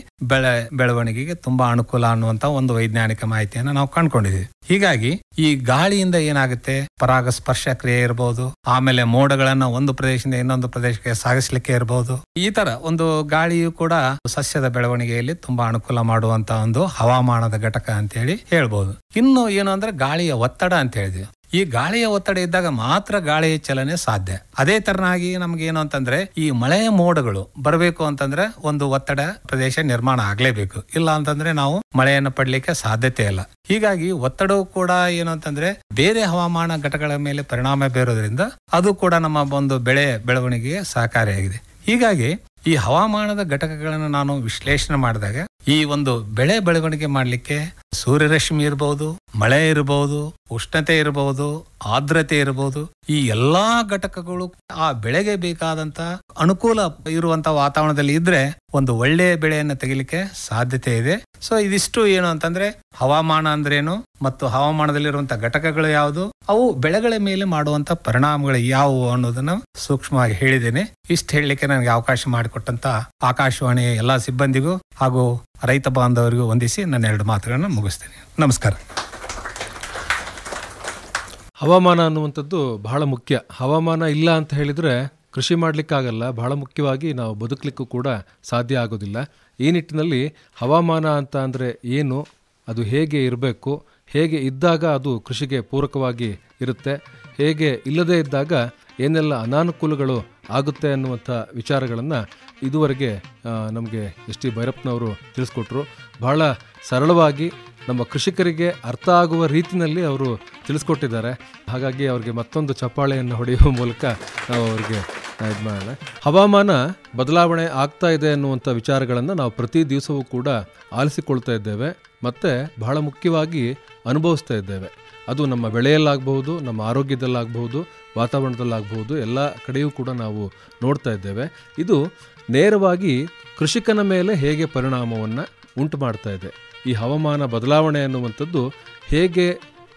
ಬೆಳವಣಿಗೆಗೆ ತುಂಬಾ ಅನುಕೂಲ ಅನ್ನುವಂತ ಒಂದು ವೈಜ್ಞಾನಿಕ ಮಾಹಿತಿಯನ್ನು ನಾವು ಕಂಡುಕೊಂಡಿದ್ದೀವಿ. ಹೀಗಾಗಿ ಈ ಗಾಳಿಯಿಂದ ಏನಾಗುತ್ತೆ, ಪರಾಗಸ್ಪರ್ಶ ಕ್ರಿಯೆ ಇರಬಹುದು, ಆಮೇಲೆ ಮೋಡಗಳನ್ನ ಒಂದು ಪ್ರದೇಶದಿಂದ ಇನ್ನೊಂದು ಪ್ರದೇಶಕ್ಕೆ ಸಾಗಿಸ್ಲಿಕ್ಕೆ ಇರಬಹುದು. ಈ ತರ ಒಂದು ಗಾಳಿಯು ಕೂಡ ಸಸ್ಯದ ಬೆಳವಣಿಗೆಯಲ್ಲಿ ತುಂಬಾ ಅನುಕೂಲ ಮಾಡುವಂತ ಒಂದು ಹವಾಮಾನದ ಘಟಕ ಅಂತ ಹೇಳಿ ಹೇಳ್ಬಹುದು. ಇನ್ನು ಏನು ಅಂದ್ರೆ ಗಾಳಿಯ ಒತ್ತಡ ಅಂತ ಹೇಳಿದ್ವಿ. ಈ ಗಾಳಿಯ ಒತ್ತಡ ಇದ್ದಾಗ ಮಾತ್ರ ಗಾಳಿಯ ಚಲನೆ ಸಾಧ್ಯ. ಅದೇ ತರನಾಗಿ ನಮ್ಗೆ ಏನು ಅಂತಂದ್ರೆ ಈ ಮಳೆಯ ಮೋಡಗಳು ಬರಬೇಕು ಅಂತಂದ್ರೆ ಒಂದು ಒತ್ತಡ ಪ್ರದೇಶ ನಿರ್ಮಾಣ ಆಗ್ಲೇಬೇಕು. ಇಲ್ಲ ಅಂತಂದ್ರೆ ನಾವು ಮಳೆಯನ್ನು ಪಡ್ಲಿಕ್ಕೆ ಸಾಧ್ಯತೆ ಇಲ್ಲ. ಹೀಗಾಗಿ ಒತ್ತಡವು ಕೂಡ ಏನು ಅಂತಂದ್ರೆ ಬೇರೆ ಹವಾಮಾನ ಘಟಕಗಳ ಮೇಲೆ ಪರಿಣಾಮ ಬೀರೋದ್ರಿಂದ ಅದು ಕೂಡ ನಮ್ಮ ಒಂದು ಬೆಳೆ ಬೆಳವಣಿಗೆಗೆ ಸಹಕಾರಿಯಾಗಿದೆ. ಹೀಗಾಗಿ ಈ ಹವಾಮಾನದ ಘಟಕಗಳನ್ನು ನಾನು ವಿಶ್ಲೇಷಣೆ ಮಾಡಿದಾಗ ಈ ಒಂದು ಬೆಳೆ ಬೆಳವಣಿಗೆ ಮಾಡಲಿಕ್ಕೆ ಸೂರ್ಯರಶ್ಮಿ ಇರಬಹುದು, ಮಳೆ ಇರಬಹುದು, ಉಷ್ಣತೆ ಇರಬಹುದು, ಆರ್ದ್ರತೆ ಇರಬಹುದು, ಈ ಎಲ್ಲಾ ಘಟಕಗಳು ಆ ಬೆಳೆಗೆ ಬೇಕಾದಂತ ಅನುಕೂಲ ಇರುವಂತ ವಾತಾವರಣದಲ್ಲಿ ಇದ್ರೆ ಒಂದು ಒಳ್ಳೆಯ ಬೆಳೆಯನ್ನು ತೆಗಿಲಿಕ್ಕೆ ಸಾಧ್ಯತೆ ಇದೆ. ಸೊ ಇದಿಷ್ಟು ಏನು ಅಂತಂದ್ರೆ ಹವಾಮಾನ ಅಂದ್ರೇನು ಮತ್ತು ಹವಾಮಾನದಲ್ಲಿರುವಂತಹ ಘಟಕಗಳು ಯಾವುದು, ಅವು ಬೆಳೆಗಳ ಮೇಲೆ ಮಾಡುವಂತ ಪರಿಣಾಮಗಳು ಯಾವುವು ಅನ್ನೋದನ್ನ ಸೂಕ್ಷ್ಮವಾಗಿ ಹೇಳಿದ್ದೇನೆ. ಇಷ್ಟು ಹೇಳಲಿಕ್ಕೆ ನನಗೆ ಅವಕಾಶ ಮಾಡಿಕೊಟ್ಟಂತ ಆಕಾಶವಾಣಿಯ ಎಲ್ಲಾ ಸಿಬ್ಬಂದಿಗೂ ಹಾಗೂ ರೈತ ಬಾಂಧವರಿಗೂ ವಂದಿಸಿ ನನ್ನ 2 ಮಾತುಗಳನ್ನು ಮುಗಿಸ್ತೇನೆ. ನಮಸ್ಕಾರ. ಹವಾಮಾನ ಅನ್ನುವಂಥದ್ದು ಬಹಳ ಮುಖ್ಯ. ಹವಾಮಾನ ಇಲ್ಲ ಅಂತ ಹೇಳಿದರೆ ಕೃಷಿ ಮಾಡಲಿಕ್ಕಾಗಲ್ಲ, ಬಹಳ ಮುಖ್ಯವಾಗಿ ನಾವು ಬದುಕಲಿಕ್ಕೂ ಕೂಡ ಸಾಧ್ಯ ಆಗೋದಿಲ್ಲ. ಈ ನಿಟ್ಟಿನಲ್ಲಿ ಹವಾಮಾನ ಅಂತ ಅಂದರೆ ಏನು, ಅದು ಹೇಗೆ ಇರಬೇಕು, ಹೇಗೆ ಇದ್ದಾಗ ಅದು ಕೃಷಿಗೆ ಪೂರಕವಾಗಿ ಇರುತ್ತೆ, ಹೇಗೆ ಇಲ್ಲದೇ ಇದ್ದಾಗ ಏನೆಲ್ಲ ಅನಾನುಕೂಲಗಳು ಆಗುತ್ತೆ ಅನ್ನುವಂಥ ವಿಚಾರಗಳನ್ನು ಇದುವರೆಗೆ ನಮಗೆ ಎಸ್ ಟಿ ಭೈರಪ್ಪನವರು ತಿಳಿಸ್ಕೊಟ್ರು. ಬಹಳ ಸರಳವಾಗಿ ನಮ್ಮ ಕೃಷಿಕರಿಗೆ ಅರ್ಥ ಆಗುವ ರೀತಿಯಲ್ಲಿ ಅವರು ತಿಳಿಸ್ಕೊಟ್ಟಿದ್ದಾರೆ. ಹಾಗಾಗಿ ಅವರಿಗೆ ಮತ್ತೊಂದು ಚಪ್ಪಾಳೆಯನ್ನು ಹೊಡೆಯುವ ಮೂಲಕ ನಾವು ಅವರಿಗೆ ಇದು ಮಾಡೋಣ. ಹವಾಮಾನ ಬದಲಾವಣೆ ಆಗ್ತಾ ಇದೆ ಅನ್ನುವಂಥ ವಿಚಾರಗಳನ್ನು ನಾವು ಪ್ರತಿ ದಿವಸವೂ ಕೂಡ ಆಲಿಸಿಕೊಳ್ತಾ ಇದ್ದೇವೆ ಮತ್ತು ಬಹಳ ಮುಖ್ಯವಾಗಿ ಅನುಭವಿಸ್ತಾ ಇದ್ದೇವೆ. ಅದು ನಮ್ಮ ಬೆಳೆಯಲ್ಲಾಗಬಹುದು, ನಮ್ಮ ಆರೋಗ್ಯದಲ್ಲಾಗಬಹುದು, ವಾತಾವರಣದಲ್ಲಾಗಬಹುದು, ಎಲ್ಲ ಕಡೆಯೂ ಕೂಡ ನಾವು ನೋಡ್ತಾ ಇದ್ದೇವೆ. ಇದು ನೇರವಾಗಿ ಕೃಷಿಕನ ಮೇಲೆ ಹೇಗೆ ಪರಿಣಾಮವನ್ನು ಉಂಟು ಮಾಡ್ತಾ ಇದೆ, ಈ ಹವಾಮಾನ ಬದಲಾವಣೆ ಅನ್ನುವಂಥದ್ದು ಹೇಗೆ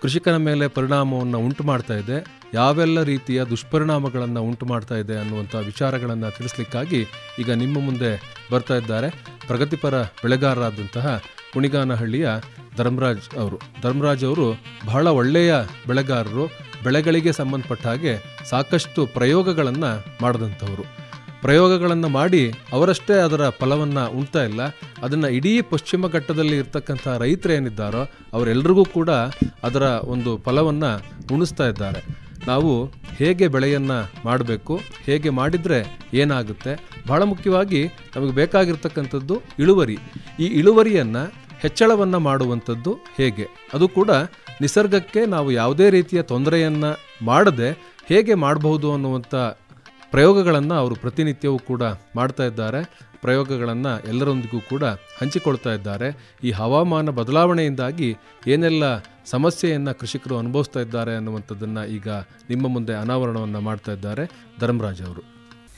ಕೃಷಿಕನ ಮೇಲೆ ಪರಿಣಾಮವನ್ನು ಉಂಟು ಮಾಡ್ತಾ ಇದೆ, ಯಾವೆಲ್ಲ ರೀತಿಯ ದುಷ್ಪರಿಣಾಮಗಳನ್ನು ಉಂಟು ಮಾಡ್ತಾ ಇದೆ ಅನ್ನುವಂಥ ವಿಚಾರಗಳನ್ನು ತಿಳಿಸ್ಲಿಕ್ಕಾಗಿ ಈಗ ನಿಮ್ಮ ಮುಂದೆ ಬರ್ತಾ ಇದ್ದಾರೆ ಪ್ರಗತಿಪರ ಬೆಳೆಗಾರರಾದಂತಹ ಕುಣಿಗಾನಹಳ್ಳಿಯ ಧರ್ಮರಾಜ್ ಅವರು ಬಹಳ ಒಳ್ಳೆಯ ಬೆಳೆಗಾರರು. ಬೆಳೆಗಳಿಗೆ ಸಂಬಂಧಪಟ್ಟ ಹಾಗೆ ಸಾಕಷ್ಟು ಪ್ರಯೋಗಗಳನ್ನು ಮಾಡಿದಂಥವರು. ಪ್ರಯೋಗಗಳನ್ನು ಮಾಡಿ ಅವರಷ್ಟೇ ಅದರ ಫಲವನ್ನು ಉಣ್ತಾ ಇಲ್ಲ, ಅದನ್ನು ಇಡೀ ಪಶ್ಚಿಮ ಘಟ್ಟದಲ್ಲಿ ಇರ್ತಕ್ಕಂಥ ರೈತರು ಏನಿದ್ದಾರೋ ಅವರೆಲ್ಲರಿಗೂ ಕೂಡ ಅದರ ಒಂದು ಫಲವನ್ನು ಉಣಿಸ್ತಾ ಇದ್ದಾರೆ. ನಾವು ಹೇಗೆ ಬೆಳೆಯನ್ನು ಮಾಡಬೇಕು, ಹೇಗೆ ಮಾಡಿದರೆ ಏನಾಗುತ್ತೆ, ಬಹಳ ಮುಖ್ಯವಾಗಿ ನಮಗೆ ಬೇಕಾಗಿರ್ತಕ್ಕಂಥದ್ದು ಇಳುವರಿ. ಈ ಇಳುವರಿಯನ್ನು ಹೆಚ್ಚಳವನ್ನು ಮಾಡುವಂಥದ್ದು ಹೇಗೆ, ಅದು ಕೂಡ ನಿಸರ್ಗಕ್ಕೆ ನಾವು ಯಾವುದೇ ರೀತಿಯ ತೊಂದರೆಯನ್ನು ಮಾಡದೆ ಹೇಗೆ ಮಾಡಬಹುದು ಅನ್ನುವಂಥ ಪ್ರಯೋಗಗಳನ್ನು ಅವರು ಪ್ರತಿನಿತ್ಯವೂ ಕೂಡ ಮಾಡ್ತಾ ಇದ್ದಾರೆ. ಪ್ರಯೋಗಗಳನ್ನು ಎಲ್ಲರೊಂದಿಗೂ ಕೂಡ ಹಂಚಿಕೊಳ್ತಾ ಇದ್ದಾರೆ. ಈ ಹವಾಮಾನ ಬದಲಾವಣೆಯಿಂದಾಗಿ ಏನೆಲ್ಲ ಸಮಸ್ಯೆಯನ್ನು ಕೃಷಿಕರು ಅನುಭವಿಸ್ತಾ ಇದ್ದಾರೆ ಅನ್ನುವಂಥದ್ದನ್ನು ಈಗ ನಿಮ್ಮ ಮುಂದೆ ಅನಾವರಣವನ್ನು ಮಾಡ್ತಾ ಇದ್ದಾರೆ ಧರ್ಮರಾಜ್ ಅವರು.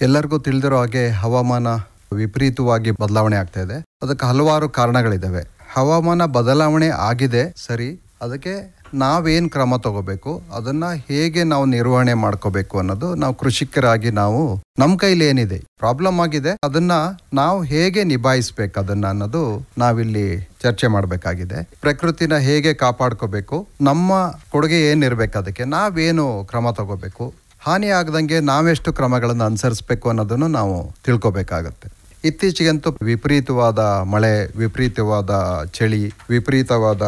ಎಲ್ಲರಿಗೂ ತಿಳಿದಿರೋ ಹಾಗೆ ಹವಾಮಾನ ವಿಪರೀತವಾಗಿ ಬದಲಾವಣೆ ಆಗ್ತಾ ಇದೆ. ಅದಕ್ಕೆ ಹಲವಾರು ಕಾರಣಗಳಿದ್ದಾವೆ. ಹವಾಮಾನ ಬದಲಾವಣೆ ಆಗಿದೆ ಸರಿ, ಅದಕ್ಕೆ ನಾವೇನು ಕ್ರಮ ತಗೋಬೇಕು, ಅದನ್ನ ಹೇಗೆ ನಾವು ನಿರ್ವಹಣೆ ಮಾಡ್ಕೋಬೇಕು ಅನ್ನೋದು ನಾವು ಕೃಷಿಕರಾಗಿ ನಾವು ನಮ್ಮ ಕೈಲಿ ಏನಿದೆ ಪ್ರಾಬ್ಲಮ್ ಆಗಿದೆ ಅದನ್ನ ನಾವು ಹೇಗೆ ನಿಭಾಯಿಸ್ಬೇಕು ಅದನ್ನ ಅನ್ನೋದು ನಾವಿಲ್ಲಿ ಚರ್ಚೆ ಮಾಡಬೇಕಾಗಿದೆ. ಪ್ರಕೃತಿನ ಹೇಗೆ ಕಾಪಾಡ್ಕೋಬೇಕು, ನಮ್ಮ ಕೊಡುಗೆ ಏನಿರ್ಬೇಕು, ಅದಕ್ಕೆ ನಾವೇನು ಕ್ರಮ ತಗೋಬೇಕು, ಹಾನಿ ಆಗದಂಗೆ ನಾವೆಷ್ಟು ಕ್ರಮಗಳನ್ನು ಅನುಸರಿಸ್ಬೇಕು ಅನ್ನೋದನ್ನು ನಾವು ತಿಳ್ಕೊಬೇಕಾಗತ್ತೆ. ಇತ್ತೀಚೆಗಂತೂ ವಿಪರೀತವಾದ ಮಳೆ, ವಿಪರೀತವಾದ ಚಳಿ, ವಿಪರೀತವಾದ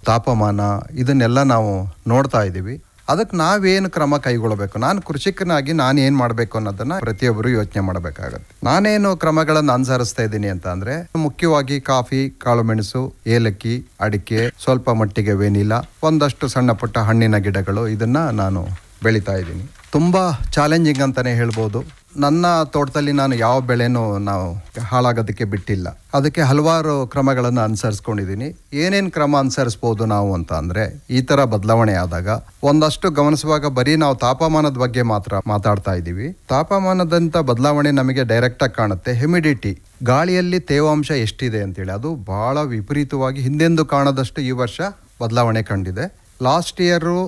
ತಾಪಮಾನ ಇದನ್ನೆಲ್ಲ ನಾವು ನೋಡ್ತಾ ಇದ್ದೀವಿ. ಅದಕ್ಕೆ ನಾವೇನು ಕ್ರಮ ಕೈಗೊಳ್ಳಬೇಕು, ನಾನು ಕೃಷಿಕನಾಗಿ ನಾನು ಏನು ಮಾಡಬೇಕು ಅನ್ನೋದನ್ನ ಪ್ರತಿಯೊಬ್ಬರು ಯೋಚನೆ ಮಾಡಬೇಕಾಗತ್ತೆ. ನಾನೇನು ಕ್ರಮಗಳನ್ನು ಅನುಸರಿಸ್ತಾ ಇದ್ದೀನಿ ಅಂತ ಅಂದ್ರೆ, ಮುಖ್ಯವಾಗಿ ಕಾಫಿ, ಕಾಳುಮೆಣಸು, ಏಲಕ್ಕಿ, ಅಡಿಕೆ, ಸ್ವಲ್ಪ ಮಟ್ಟಿಗೆ ವೆನಿಲಾ, ಒಂದಷ್ಟು ಸಣ್ಣ ಪುಟ್ಟ ಹಣ್ಣಿನ ಗಿಡಗಳು, ಇದನ್ನ ನಾನು ಬೆಳೀತಾ ಇದ್ದೀನಿ. ತುಂಬಾ ಚಾಲೆಂಜಿಂಗ್ ಅಂತಾನೆ ಹೇಳ್ಬೋದು. ನನ್ನ ತೋಟದಲ್ಲಿ ನಾನು ಯಾವ ಬೆಳೆನೂ ನಾವು ಹಾಳಾಗೋದಕ್ಕೆ ಬಿಟ್ಟಿಲ್ಲ. ಅದಕ್ಕೆ ಹಲವಾರು ಕ್ರಮಗಳನ್ನು ಅನುಸರಿಸ್ಕೊಂಡಿದ್ದೀನಿ. ಏನೇನು ಕ್ರಮ ಅನುಸರಿಸ್ಬೋದು ನಾವು ಅಂತ ಅಂದರೆ, ಈ ಥರ ಬದಲಾವಣೆ ಆದಾಗ ಒಂದಷ್ಟು ಗಮನಿಸುವಾಗ ಬರೀ ನಾವು ತಾಪಮಾನದ ಬಗ್ಗೆ ಮಾತ್ರ ಮಾತಾಡ್ತಾ ಇದ್ದೀವಿ. ತಾಪಮಾನದಂಥ ಬದಲಾವಣೆ ನಮಗೆ ಡೈರೆಕ್ಟಾಗಿ ಕಾಣುತ್ತೆ. ಹ್ಯುಮಿಡಿಟಿ, ಗಾಳಿಯಲ್ಲಿ ತೇವಾಂಶ ಎಷ್ಟಿದೆ ಅಂತೇಳಿ, ಅದು ಭಾಳ ವಿಪರೀತವಾಗಿ ಹಿಂದೆಂದೂ ಕಾಣದಷ್ಟು ಈ ವರ್ಷ ಬದಲಾವಣೆ ಕಂಡಿದೆ. ಲಾಸ್ಟ್ ಇಯರು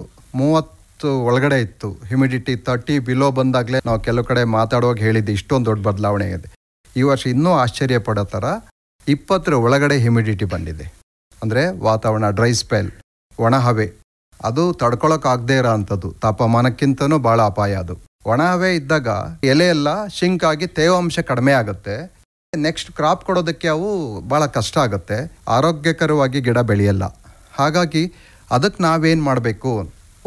30 ಒಳಗಡೆ ಇತ್ತು ಹ್ಯುಮಿಡಿಟಿ. 30 ಬಿಲೋ ಬಂದಾಗಲೇ ನಾವು ಕೆಲವು ಕಡೆ ಮಾತಾಡುವಾಗ ಹೇಳಿದ್ದು ಇಷ್ಟೊಂದು ದೊಡ್ಡ ಬದಲಾವಣೆ ಇದೆ. ಈ ವರ್ಷ ಇನ್ನೂ ಆಶ್ಚರ್ಯ ಪಡೋ ಥರ 20 ಒಳಗಡೆ ಹ್ಯುಮಿಡಿಟಿ ಬಂದಿದೆ. ಅಂದರೆ ವಾತಾವರಣ ಡ್ರೈ ಸ್ಪೆಲ್, ಒಣ ಹವೆ, ಅದು ತಡ್ಕೊಳಕ್ಕಾಗದೇ ಇರೋ ಅಂಥದ್ದು, ತಾಪಮಾನಕ್ಕಿಂತನೂ ಭಾಳ ಅಪಾಯ ಅದು. ಒಣ ಹವೆ ಇದ್ದಾಗ ಎಲೆ ಎಲ್ಲ ಶಿಂಕ್ ಆಗಿ ತೇವಾಂಶ ಕಡಿಮೆ ಆಗುತ್ತೆ. ನೆಕ್ಸ್ಟ್ ಕ್ರಾಪ್ ಕೊಡೋದಕ್ಕೆ ಅವು ಭಾಳ ಕಷ್ಟ ಆಗುತ್ತೆ, ಆರೋಗ್ಯಕರವಾಗಿ ಗಿಡ ಬೆಳೆಯಲ್ಲ. ಹಾಗಾಗಿ ಅದಕ್ಕೆ ನಾವೇನು ಮಾಡಬೇಕು,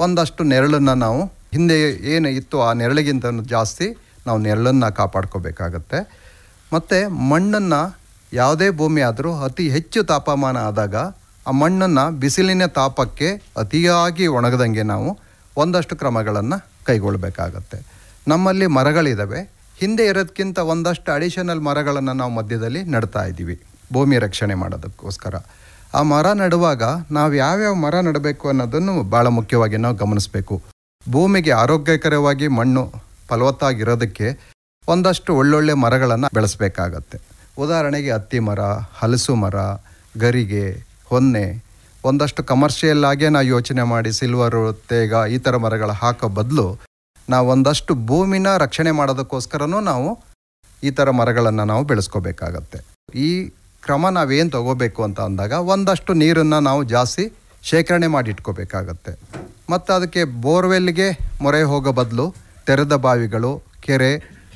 ಒಂದಷ್ಟು ನೆರಳನ್ನು ನಾವು ಹಿಂದೆ ಏನು ಇತ್ತು ಆ ನೆರಳಿಗಿಂತ ಜಾಸ್ತಿ ನಾವು ನೆರಳನ್ನು ಕಾಪಾಡ್ಕೋಬೇಕಾಗತ್ತೆ. ಮತ್ತು ಮಣ್ಣನ್ನು, ಯಾವುದೇ ಭೂಮಿ ಆದರೂ ಅತಿ ಹೆಚ್ಚು ತಾಪಮಾನ ಆದಾಗ ಆ ಮಣ್ಣನ್ನು ಬಿಸಿಲಿನ ತಾಪಕ್ಕೆ ಅತಿಯಾಗಿ ಒಣಗದಂಗೆ ನಾವು ಒಂದಷ್ಟು ಕ್ರಮಗಳನ್ನು ಕೈಗೊಳ್ಳಬೇಕಾಗತ್ತೆ. ನಮ್ಮಲ್ಲಿ ಮರಗಳಿದ್ದಾವೆ, ಹಿಂದೆ ಇರೋದಕ್ಕಿಂತ ಒಂದಷ್ಟು ಅಡಿಷನಲ್ ಮರಗಳನ್ನು ನಾವು ಮಧ್ಯದಲ್ಲಿ ನೆಡ್ತಾ ಇದ್ದೀವಿ ಭೂಮಿ ರಕ್ಷಣೆ ಮಾಡೋದಕ್ಕೋಸ್ಕರ. ಆ ಮರ ನೆಡುವಾಗ ನಾವು ಯಾವ್ಯಾವ ಮರ ನೆಡಬೇಕು ಅನ್ನೋದನ್ನು ಭಾಳ ಮುಖ್ಯವಾಗಿ ನಾವು ಗಮನಿಸಬೇಕು. ಭೂಮಿಗೆ ಆರೋಗ್ಯಕರವಾಗಿ ಮಣ್ಣು ಫಲವತ್ತಾಗಿರೋದಕ್ಕೆ ಒಂದಷ್ಟು ಒಳ್ಳೊಳ್ಳೆ ಮರಗಳನ್ನು ಬೆಳೆಸಬೇಕಾಗತ್ತೆ. ಉದಾಹರಣೆಗೆ ಹತ್ತಿ ಮರ, ಹಲಸು ಮರ, ಗರಿಗೆ, ಹೊನ್ನೆ, ಒಂದಷ್ಟು ಕಮರ್ಷಿಯಲ್ ಆಗೇ ನಾವು ಯೋಚನೆ ಮಾಡಿ ಸಿಲ್ವರು, ತೇಗ ಈ ಥರ ಮರಗಳ ಹಾಕೋ ಬದಲು ನಾವು ಒಂದಷ್ಟು ಭೂಮಿನ ರಕ್ಷಣೆ ಮಾಡೋದಕ್ಕೋಸ್ಕರನೂ ನಾವು ಈ ಥರ ಮರಗಳನ್ನು ನಾವು ಬೆಳೆಸ್ಕೋಬೇಕಾಗತ್ತೆ. ಈ ಕ್ರಮ ನಾವೇನು ತಗೋಬೇಕು ಅಂತ ಅಂದಾಗ, ಒಂದಷ್ಟು ನೀರನ್ನು ನಾವು ಜಾಸ್ತಿ ಶೇಖರಣೆ ಮಾಡಿ ಇಟ್ಕೋಬೇಕಾಗತ್ತೆ. ಮತ್ತು ಅದಕ್ಕೆ ಬೋರ್ವೆಲ್ಗೆ ಮೊರೆ ಹೋಗೋ ಬದಲು ತೆರೆದ ಬಾವಿಗಳು, ಕೆರೆ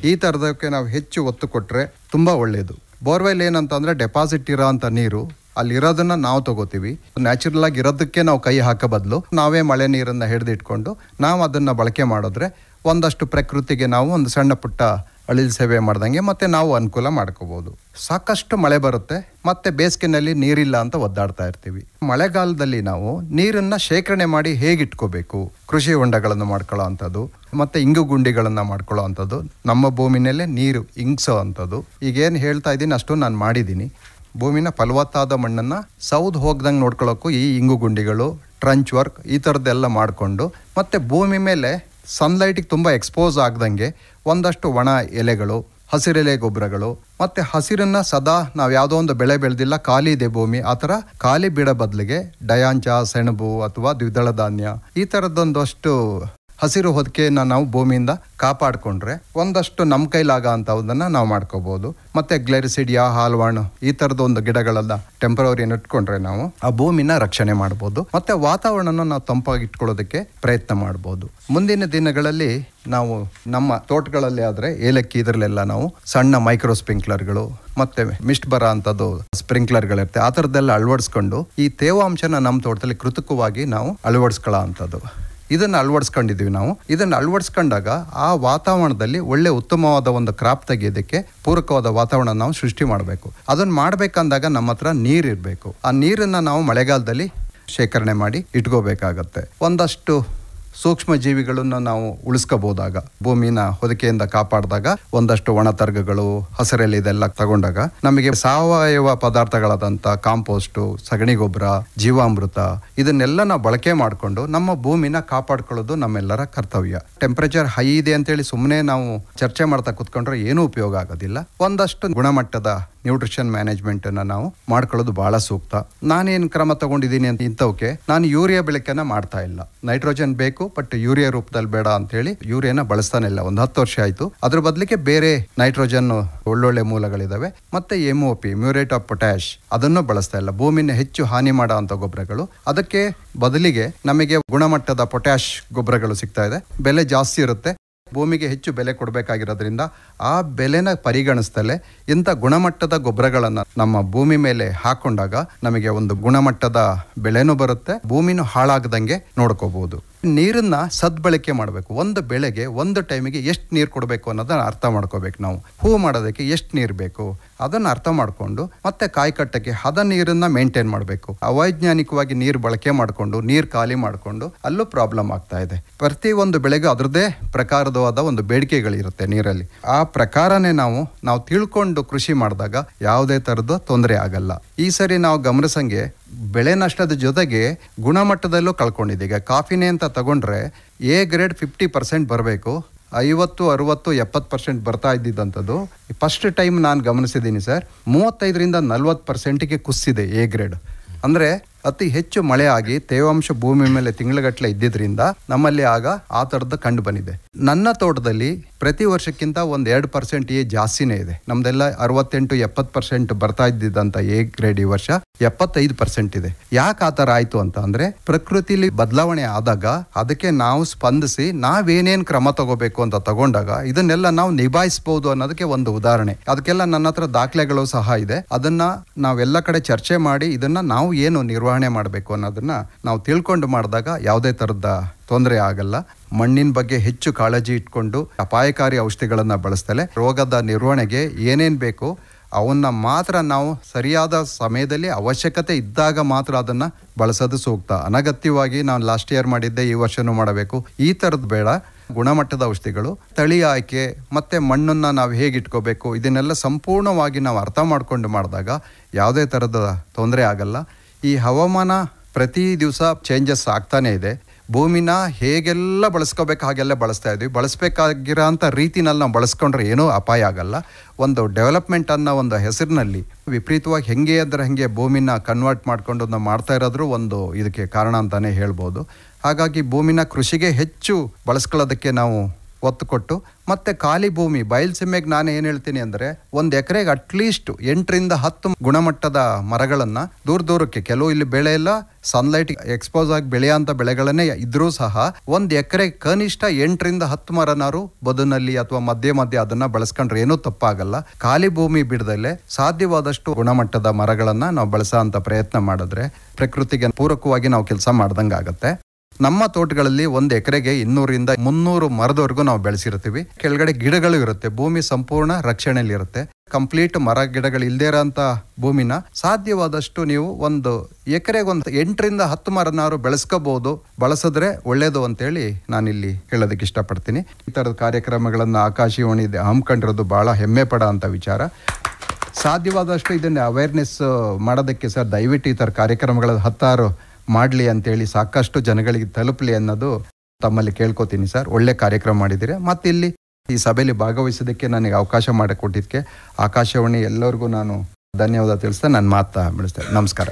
ಈ ಥರದಕ್ಕೆ ನಾವು ಹೆಚ್ಚು ಒತ್ತು ಕೊಟ್ಟರೆ ತುಂಬ ಒಳ್ಳೆಯದು. ಬೋರ್ವೆಲ್ ಏನಂತಂದರೆ ಡೆಪಾಸಿಟ್ ಇರೋ ಅಂಥ ನೀರು, ಅಲ್ಲಿರೋದನ್ನು ನಾವು ತಗೋತೀವಿ. ನ್ಯಾಚುರಲ್ ಆಗಿ ಇರೋದಕ್ಕೆ ನಾವು ಕೈ ಹಾಕೋ ಬದಲು ನಾವೇ ಮಳೆ ನೀರನ್ನು ಹಿಡಿದಿಟ್ಕೊಂಡು ನಾವು ಅದನ್ನು ಬಳಕೆ ಮಾಡಿದ್ರೆ ಒಂದಷ್ಟು ಪ್ರಕೃತಿಗೆ ನಾವು ಒಂದು ಸಣ್ಣ ಪುಟ್ಟ ಅಳಿಲ್ ಸೇವೆ ಮಾಡ್ದಂಗೆ ಮತ್ತು ನಾವು ಅನುಕೂಲ ಮಾಡ್ಕೋಬೋದು. ಸಾಕಷ್ಟು ಮಳೆ ಬರುತ್ತೆ, ಮತ್ತು ಬೇಸಿಗೆನಲ್ಲಿ ನೀರಿಲ್ಲ ಅಂತ ಒದ್ದಾಡ್ತಾ ಇರ್ತೀವಿ. ಮಳೆಗಾಲದಲ್ಲಿ ನಾವು ನೀರನ್ನು ಶೇಖರಣೆ ಮಾಡಿ ಹೇಗೆ ಇಟ್ಕೋಬೇಕು, ಕೃಷಿ ಹೊಂಡಗಳನ್ನು ಮಾಡ್ಕೊಳ್ಳೋ ಅಂಥದ್ದು ಮತ್ತು ಇಂಗು ಗುಂಡಿಗಳನ್ನು ಮಾಡ್ಕೊಳ್ಳೋ ಅಂಥದ್ದು, ನಮ್ಮ ಭೂಮಿನಲ್ಲೇ ನೀರು ಇಂಗಿಸೋ ಅಂಥದ್ದು. ಈಗೇನು ಹೇಳ್ತಾ ಇದ್ದೀನಿ ಅಷ್ಟು ನಾನು ಮಾಡಿದ್ದೀನಿ. ಭೂಮಿನ ಫಲವತ್ತಾದ ಮಣ್ಣನ್ನು ಸೌದು ಹೋಗ್ದಂಗೆ ನೋಡ್ಕೊಳ್ಳೋಕ್ಕೂ ಈ ಇಂಗು ಗುಂಡಿಗಳು, ಟ್ರಂಚ್ ವರ್ಕ್ ಈ ಥರದ್ದೆಲ್ಲ ಮಾಡಿಕೊಂಡು, ಮತ್ತು ಭೂಮಿ ಮೇಲೆ ಸನ್ಲೈಟಿಗೆ ತುಂಬ ಎಕ್ಸ್ಪೋಸ್ ಆಗ್ದಂಗೆ ಒಂದಷ್ಟು ಒಣ ಎಲೆಗಳು, ಹಸಿರೆಲೆ ಗೊಬ್ಬರಗಳು, ಮತ್ತು ಹಸಿರನ್ನು ಸದಾ ನಾವು ಯಾವುದೋ ಒಂದು ಬೆಳೆ ಬೆಳೆದಿಲ್ಲ, ಖಾಲಿ ಇದೆ ಭೂಮಿ, ಆ ಥರ ಖಾಲಿ ಬಿಡೋ ಬದಲಿಗೆ ಡಯಾಂಚ, ಸೆಣಬು ಅಥವಾ ದ್ವಿದಳ ಧಾನ್ಯ ಈ ಥರದ್ದೊಂದಷ್ಟು ಹಸಿರು ಹೊದಿಕೆಯನ್ನು ನಾವು ಭೂಮಿಯಿಂದ ಕಾಪಾಡಿಕೊಂಡ್ರೆ ಒಂದಷ್ಟು ನಮ್ಮ ಕೈಲಾಗ ಅಂಥದ್ದನ್ನು ನಾವು ಮಾಡ್ಕೋಬೋದು. ಮತ್ತು ಗ್ಲೆರಿಸಿಡಿಯಾ, ಹಾಲ್ವಾಣು ಈ ಥರದ ಒಂದು ಗಿಡಗಳೆಲ್ಲ ಟೆಂಪರರಿ ನೆಟ್ಕೊಂಡ್ರೆ ನಾವು ಆ ಭೂಮಿನ ರಕ್ಷಣೆ ಮಾಡ್ಬೋದು. ಮತ್ತು ವಾತಾವರಣನ ನಾವು ತಂಪಾಗಿ ಇಟ್ಕೊಳ್ಳೋದಕ್ಕೆ ಪ್ರಯತ್ನ ಮಾಡ್ಬೋದು. ಮುಂದಿನ ದಿನಗಳಲ್ಲಿ ನಾವು ನಮ್ಮ ತೋಟಗಳಲ್ಲಿ ಆದರೆ ಏಲಕ್ಕಿ ಇದರಲ್ಲೆಲ್ಲ ನಾವು ಸಣ್ಣ ಮೈಕ್ರೋ ಸ್ಪ್ರಿಂಕ್ಲರ್ಗಳು ಮತ್ತು ಮಿಸ್ಟ್ ಬರೋ ಅಂಥದ್ದು ಸ್ಪ್ರಿಂಕ್ಲರ್ಗಳಿರುತ್ತೆ, ಆ ಥರದ್ದೆಲ್ಲ ಅಳವಡಿಸ್ಕೊಂಡು ಈ ತೇವಾಂಶನ ನಮ್ಮ ತೋಟದಲ್ಲಿ ಕೃತಕವಾಗಿ ನಾವು ಅಳವಡಿಸ್ಕೊಳ್ಳೋ ಅಂಥದ್ದು ಇದನ್ನು ಅಳವಡಿಸ್ಕೊಂಡಿದ್ದೀವಿ ನಾವು. ಇದನ್ನು ಅಳವಡಿಸ್ಕೊಂಡಾಗ ಆ ವಾತಾವರಣದಲ್ಲಿ ಒಳ್ಳೆ ಉತ್ತಮವಾದ ಒಂದು ಕ್ರಾಪ್ ತೆಗೆಯೋದಕ್ಕೆ ಪೂರಕವಾದ ವಾತಾವರಣ ನಾವು ಸೃಷ್ಟಿ ಮಾಡಬೇಕು. ಅದನ್ನು ಮಾಡಬೇಕಂದಾಗ ನಮ್ಮ ಹತ್ರ ನೀರಿರಬೇಕು. ಆ ನೀರನ್ನು ನಾವು ಮಳೆಗಾಲದಲ್ಲಿ ಶೇಖರಣೆ ಮಾಡಿ ಇಟ್ಕೋಬೇಕಾಗತ್ತೆ. ಒಂದಷ್ಟು ಸೂಕ್ಷ್ಮ ಜೀವಿಗಳನ್ನು ನಾವು ಉಳಿಸ್ಕೋಬೋದಾಗ, ಭೂಮಿನ ಹೊದಿಕೆಯಿಂದ ಕಾಪಾಡಿದಾಗ, ಒಂದಷ್ಟು ಒಣ ತರ್ಗಗಳು, ಹಸಿರೆಲೆ ಇದೆಲ್ಲ ತಗೊಂಡಾಗ ನಮಗೆ ಸಾವಯವ ಪದಾರ್ಥಗಳಾದಂಥ ಕಾಂಪೋಸ್ಟು, ಸಗಣಿ ಗೊಬ್ಬರ, ಜೀವಾಮೃತ ಇದನ್ನೆಲ್ಲ ನಾವು ಬಳಕೆ ಮಾಡಿಕೊಂಡು ನಮ್ಮ ಭೂಮಿನ ಕಾಪಾಡ್ಕೊಳ್ಳೋದು ನಮ್ಮೆಲ್ಲರ ಕರ್ತವ್ಯ. ಟೆಂಪರೇಚರ್ ಹೈ ಇದೆ ಅಂತೇಳಿ ಸುಮ್ಮನೆ ನಾವು ಚರ್ಚೆ ಮಾಡ್ತಾ ಕೂತ್ಕೊಂಡ್ರೆ ಏನೂ ಉಪಯೋಗ ಆಗೋದಿಲ್ಲ. ಒಂದಷ್ಟು ಗುಣಮಟ್ಟದ ನ್ಯೂಟ್ರಿಷನ್ ಮ್ಯಾನೇಜ್ಮೆಂಟನ್ನು ನಾವು ಮಾಡ್ಕೊಳ್ಳೋದು ಬಹಳ ಸೂಕ್ತ. ನಾನೇನು ಕ್ರಮ ತಗೊಂಡಿದ್ದೀನಿ ಅಂತ ಇಂಥವಕ್ಕೆ ನಾನು ಯೂರಿಯಾ ಬೆಳಕನ್ನು ಮಾಡ್ತಾ ಇಲ್ಲ. ನೈಟ್ರೋಜನ್ ಬೇಕು, ಬಟ್ ಯೂರಿಯಾ ರೂಪದಲ್ಲಿ ಬೇಡ ಅಂತೇಳಿ ಯೂರಿಯಾನ ಬಳಸ್ತಾನೆ ಇಲ್ಲ. ಒಂದು 10 ವರ್ಷ ಆಯಿತು. ಅದ್ರ ಬದಲಿಗೆ ಬೇರೆ ನೈಟ್ರೋಜನ್ ಒಳ್ಳೊಳ್ಳೆ ಮೂಲಗಳಿದಾವೆ. ಮತ್ತೆ MOP, ಮ್ಯೂರೇಟ್ ಆಫ್ ಪೊಟ್ಯಾಶ್, ಅದನ್ನು ಬಳಸ್ತಾ ಇಲ್ಲ. ಭೂಮಿನ ಹೆಚ್ಚು ಹಾನಿ ಮಾಡೋ ಅಂಥ ಗೊಬ್ಬರಗಳು. ಅದಕ್ಕೆ ಬದಲಿಗೆ ನಮಗೆ ಗುಣಮಟ್ಟದ ಪೊಟ್ಯಾಶ್ ಗೊಬ್ಬರಗಳು ಸಿಗ್ತಾ ಇದೆ. ಬೆಲೆ ಜಾಸ್ತಿ ಇರುತ್ತೆ. ಭೂಮಿಗೆ ಹೆಚ್ಚು ಬೆಲೆ ಕೊಡಬೇಕಾಗಿರೋದ್ರಿಂದ ಆ ಬೆಲೆನ ಪರಿಗಣಿಸ್ತಲೇ ಇಂಥ ಗುಣಮಟ್ಟದ ಗೊಬ್ಬರಗಳನ್ನು ನಮ್ಮ ಭೂಮಿ ಮೇಲೆ ಹಾಕೊಂಡಾಗ ನಮಗೆ ಒಂದು ಗುಣಮಟ್ಟದ ಬೆಳೆನೂ ಬರುತ್ತೆ, ಭೂಮಿನೂ ಹಾಳಾಗದಂಗೆ ನೋಡ್ಕೋಬಹುದು. ನೀರನ್ನ ಸದ್ಬಳಕೆ ಮಾಡಬೇಕು. ಒಂದು ಬೆಳೆಗೆ ಒಂದು ಟೈಮಿಗೆ ಎಷ್ಟು ನೀರು ಕೊಡಬೇಕು ಅನ್ನೋದನ್ನ ಅರ್ಥ ಮಾಡ್ಕೋಬೇಕು. ನಾವು ಹೂ ಮಾಡೋದಕ್ಕೆ ಎಷ್ಟು ನೀರು ಬೇಕು ಅದನ್ನು ಅರ್ಥ ಮಾಡಿಕೊಂಡು ಮತ್ತೆ ಕಾಯಿ ಕಟ್ಟಕ್ಕೆ ಹದ ನೀರನ್ನ ಮೇಂಟೈನ್ ಮಾಡಬೇಕು. ಅವೈಜ್ಞಾನಿಕವಾಗಿ ನೀರು ಬಳಕೆ ಮಾಡಿಕೊಂಡು ನೀರು ಖಾಲಿ ಮಾಡಿಕೊಂಡು ಅಲ್ಲೂ ಪ್ರಾಬ್ಲಮ್ ಆಗ್ತಾ ಇದೆ. ಪ್ರತಿ ಒಂದು ಬೆಳೆಗೂ ಅದರದ್ದೇ ಪ್ರಕಾರವಾದ ಒಂದು ಬೇಡಿಕೆಗಳಿರುತ್ತೆ ನೀರಲ್ಲಿ. ಆ ಪ್ರಕಾರನೇ ನಾವು ತಿಳ್ಕೊಂಡು ಕೃಷಿ ಮಾಡಿದಾಗ ಯಾವುದೇ ಥರದ ತೊಂದರೆ ಆಗಲ್ಲ. ಈ ಸರಿ ನಾವು ಗಮನಿಸಂಗೆ ಬೆಳೆ ನಷ್ಟದ ಜೊತೆಗೆ ಗುಣಮಟ್ಟದಲ್ಲೂ ಕಳ್ಕೊಂಡಿದೆ. ಈಗ ಕಾಫಿನೇ ಅಂತ ತಗೊಂಡ್ರೆ ಎ ಗ್ರೇಡ್ 50% ಬರಬೇಕು, 50, 60, 70% ಬರ್ತಾ ಇದ್ದಿದ್ದಂಥದ್ದು ಫಸ್ಟ್ ಟೈಮ್ ನಾನು ಗಮನಿಸಿದ್ದೀನಿ ಸರ್, 35-40%ಗೆ ಕುಸಿದೆ ಎ ಗ್ರೇಡ್. ಅಂದರೆ ಅತಿ ಹೆಚ್ಚು ಮಳೆ ಆಗಿ ತೇವಾಂಶ ಭೂಮಿ ಮೇಲೆ ತಿಂಗಳಗಟ್ಟಲೆ ಇದ್ದಿದ್ರಿಂದ ನಮ್ಮಲ್ಲಿ ಆಗ ಆ ಥರದ್ದು ಕಂಡು ಬಂದಿದೆ. ನನ್ನ ತೋಟದಲ್ಲಿ ಪ್ರತಿ ವರ್ಷಕ್ಕಿಂತ 1-2% ಜಾಸ್ತಿನೇ ಇದೆ. ನಮ್ದೆಲ್ಲ 68-70% ಬರ್ತಾ ಇದ್ದಿದ್ದಂಥ ಎ ಗ್ರೇಡ್ ಈ ವರ್ಷ 75% ಇದೆ. ಯಾಕೆ ಆ ಥರ ಆಯಿತು ಅಂತ ಅಂದರೆ ಪ್ರಕೃತಿಲಿ ಬದಲಾವಣೆ ಆದಾಗ ಅದಕ್ಕೆ ನಾವು ಸ್ಪಂದಿಸಿ ನಾವೇನೇನು ಕ್ರಮ ತಗೋಬೇಕು ಅಂತ ತಗೊಂಡಾಗ ಇದನ್ನೆಲ್ಲ ನಾವು ನಿಭಾಯಿಸಬಹುದು ಅನ್ನೋದಕ್ಕೆ ಒಂದು ಉದಾಹರಣೆ. ಅದಕ್ಕೆಲ್ಲ ನನ್ನ ಹತ್ರ ದಾಖಲೆಗಳು ಸಹ ಇದೆ. ಅದನ್ನ ನಾವೆಲ್ಲ ಕಡೆ ಚರ್ಚೆ ಮಾಡಿ ಇದನ್ನ ನಾವು ಏನು ನಿರ್ವಹಣೆ ಮಾಡಬೇಕು ಅನ್ನೋದನ್ನ ನಾವು ತಿಳ್ಕೊಂಡು ಮಾಡಿದಾಗ ಯಾವುದೇ ಥರದ ತೊಂದರೆ ಆಗಲ್ಲ. ಮಣ್ಣಿನ ಬಗ್ಗೆ ಹೆಚ್ಚು ಕಾಳಜಿ ಇಟ್ಕೊಂಡು ಅಪಾಯಕಾರಿ ಔಷಧಿಗಳನ್ನು ಬಳಸ್ತಲೇ ರೋಗದ ನಿರ್ವಹಣೆಗೆ ಏನೇನು ಬೇಕು ಅವನ್ನ ಮಾತ್ರ ನಾವು ಸರಿಯಾದ ಸಮಯದಲ್ಲಿ ಅವಶ್ಯಕತೆ ಇದ್ದಾಗ ಮಾತ್ರ ಅದನ್ನು ಬಳಸೋದು ಸೂಕ್ತ. ಅನಗತ್ಯವಾಗಿ ನಾನು ಲಾಸ್ಟ್ ಇಯರ್ ಮಾಡಿದ್ದೆ ಈ ವರ್ಷನೂ ಮಾಡಬೇಕು ಈ ಥರದ್ದು ಬೇಡ. ಗುಣಮಟ್ಟದ ಔಷಧಿಗಳು, ತಳಿ ಆಯ್ಕೆ ಮತ್ತು ಮಣ್ಣನ್ನು ನಾವು ಹೇಗೆ ಇಟ್ಕೋಬೇಕು ಇದನ್ನೆಲ್ಲ ಸಂಪೂರ್ಣವಾಗಿ ನಾವು ಅರ್ಥ ಮಾಡ್ಕೊಂಡು ಮಾಡಿದಾಗ ಯಾವುದೇ ಥರದ ತೊಂದರೆ ಆಗಲ್ಲ. ಈ ಹವಾಮಾನ ಪ್ರತಿ ದಿವಸ ಚೇಂಜಸ್ ಆಗ್ತಾನೇ ಇದೆ. ಭೂಮಿನ ಹೇಗೆಲ್ಲ ಬಳಸ್ಕೋಬೇಕು ಹಾಗೆಲ್ಲ ಬಳಸ್ತಾ ಇದ್ವಿ. ಬಳಸಬೇಕಾಗಿರೋ ಅಂಥ ರೀತಿನಲ್ಲಿ ನಾವು ಬಳಸ್ಕೊಂಡ್ರೆ ಏನೂ ಅಪಾಯ ಆಗಲ್ಲ. ಒಂದು ಡೆವಲಪ್ಮೆಂಟ್ ಅನ್ನೋ ಒಂದು ಹೆಸರಿನಲ್ಲಿ ವಿಪರೀತವಾಗಿ ಹೆಂಗೆ ಅಂದರೆ ಹಾಗೆ ಭೂಮಿನ ಕನ್ವರ್ಟ್ ಮಾಡ್ಕೊಂಡು ನಾವು ಮಾಡ್ತಾ ಇರೋದ್ರು ಒಂದು ಇದಕ್ಕೆ ಕಾರಣ ಅಂತಲೇ ಹೇಳ್ಬೋದು. ಹಾಗಾಗಿ ಭೂಮಿನ ಕೃಷಿಗೆ ಹೆಚ್ಚು ಬಳಸ್ಕೊಳ್ಳೋದಕ್ಕೆ ನಾವು ಒತ್ತು ಕೊಟ್ಟು ಮತ್ತು ಖಾಲಿ ಭೂಮಿ ಬಯಲುಸೀಮೆಗೆ ನಾನು ಏನು ಹೇಳ್ತೀನಿ ಅಂದರೆ 1 ಎಕರೆಗೆ ಅಟ್ಲೀಸ್ಟ್ 8-10 ಗುಣಮಟ್ಟದ ಮರಗಳನ್ನು ದೂರಕ್ಕೆ, ಕೆಲವು ಇಲ್ಲಿ ಬೆಳೆ ಎಲ್ಲ ಸನ್ಲೈಟ್ ಎಕ್ಸ್ಪೋಸ್ ಆಗಿ ಬೆಳೆಯೋಂಥ ಬೆಳೆಗಳನ್ನೇ ಇದ್ರೂ ಸಹ 1 ಎಕರೆಗೆ ಕನಿಷ್ಠ 8-10 ಮರನಾರು ಬದುನಲ್ಲಿ ಅಥವಾ ಮಧ್ಯೆ ಅದನ್ನು ಬಳಸ್ಕೊಂಡ್ರೆ ಏನೂ ತಪ್ಪಾಗಲ್ಲ. ಖಾಲಿ ಭೂಮಿ ಬಿಡದಲ್ಲೇ ಸಾಧ್ಯವಾದಷ್ಟು ಗುಣಮಟ್ಟದ ಮರಗಳನ್ನು ನಾವು ಬಳಸೋ ಅಂಥ ಪ್ರಯತ್ನ ಮಾಡಿದ್ರೆ ಪ್ರಕೃತಿಗೆ ಪೂರಕವಾಗಿ ನಾವು ಕೆಲಸ ಮಾಡ್ದಂಗೆ ಆಗುತ್ತೆ. ನಮ್ಮ ತೋಟಗಳಲ್ಲಿ 1 ಎಕರೆಗೆ 200-300 ಮರದವರೆಗೂ ನಾವು ಬೆಳೆಸಿರ್ತೀವಿ. ಕೆಳಗಡೆ ಗಿಡಗಳು ಇರುತ್ತೆ, ಭೂಮಿ ಸಂಪೂರ್ಣ ರಕ್ಷಣೆಯಲ್ಲಿ ಇರುತ್ತೆ. ಕಂಪ್ಲೀಟ್ ಮರ ಗಿಡಗಳು ಇಲ್ಲದೇ ಇರೋಂಥ ಭೂಮಿನ ಸಾಧ್ಯವಾದಷ್ಟು ನೀವು 1 ಎಕರೆಗೆ 8-10 ಮರನಾರು ಬೆಳೆಸ್ಕೋಬಹುದು, ಬಳಸಿದ್ರೆ ಒಳ್ಳೇದು ಅಂತೇಳಿ ನಾನಿಲ್ಲಿ ಹೇಳೋದಕ್ಕೆ ಇಷ್ಟಪಡ್ತೀನಿ. ಈ ಥರದ ಕಾರ್ಯಕ್ರಮಗಳನ್ನು ಆಕಾಶವಾಣಿ ಹಮ್ಮಿಕೊಂಡಿರೋದು ಭಾಳ ಹೆಮ್ಮೆ ಪಡೋ ಅಂಥ ವಿಚಾರ. ಸಾಧ್ಯವಾದಷ್ಟು ಇದನ್ನು ಅವೇರ್ನೆಸ್ ಮಾಡೋದಕ್ಕೆ ಸರ್ ದಯವಿಟ್ಟು ಈ ಥರ ಕಾರ್ಯಕ್ರಮಗಳ 10 ಮಾಡಲಿ ಅಂತೇಳಿ ಸಾಕಷ್ಟು ಜನಗಳಿಗೆ ತಲುಪಲಿ ಅನ್ನೋದು ತಮ್ಮಲ್ಲಿ ಕೇಳ್ಕೊತೀನಿ ಸರ್. ಒಳ್ಳೆ ಕಾರ್ಯಕ್ರಮ ಮಾಡಿದ್ದೀರಿ. ಮತ್ತು ಇಲ್ಲಿ ಈ ಸಭೆಯಲ್ಲಿ ಭಾಗವಹಿಸೋದಕ್ಕೆ ನನಗೆ ಅವಕಾಶ ಮಾಡಿಕೊಟ್ಟಿದ್ದಕ್ಕೆ ಆಕಾಶವಾಣಿ ಎಲ್ಲರಿಗೂ ನಾನು ಧನ್ಯವಾದ ತಿಳಿಸ್ತಾ ನನ್ನ ಮಾತು ಬೆಳೆಸ್ತೇನೆ. ನಮಸ್ಕಾರ.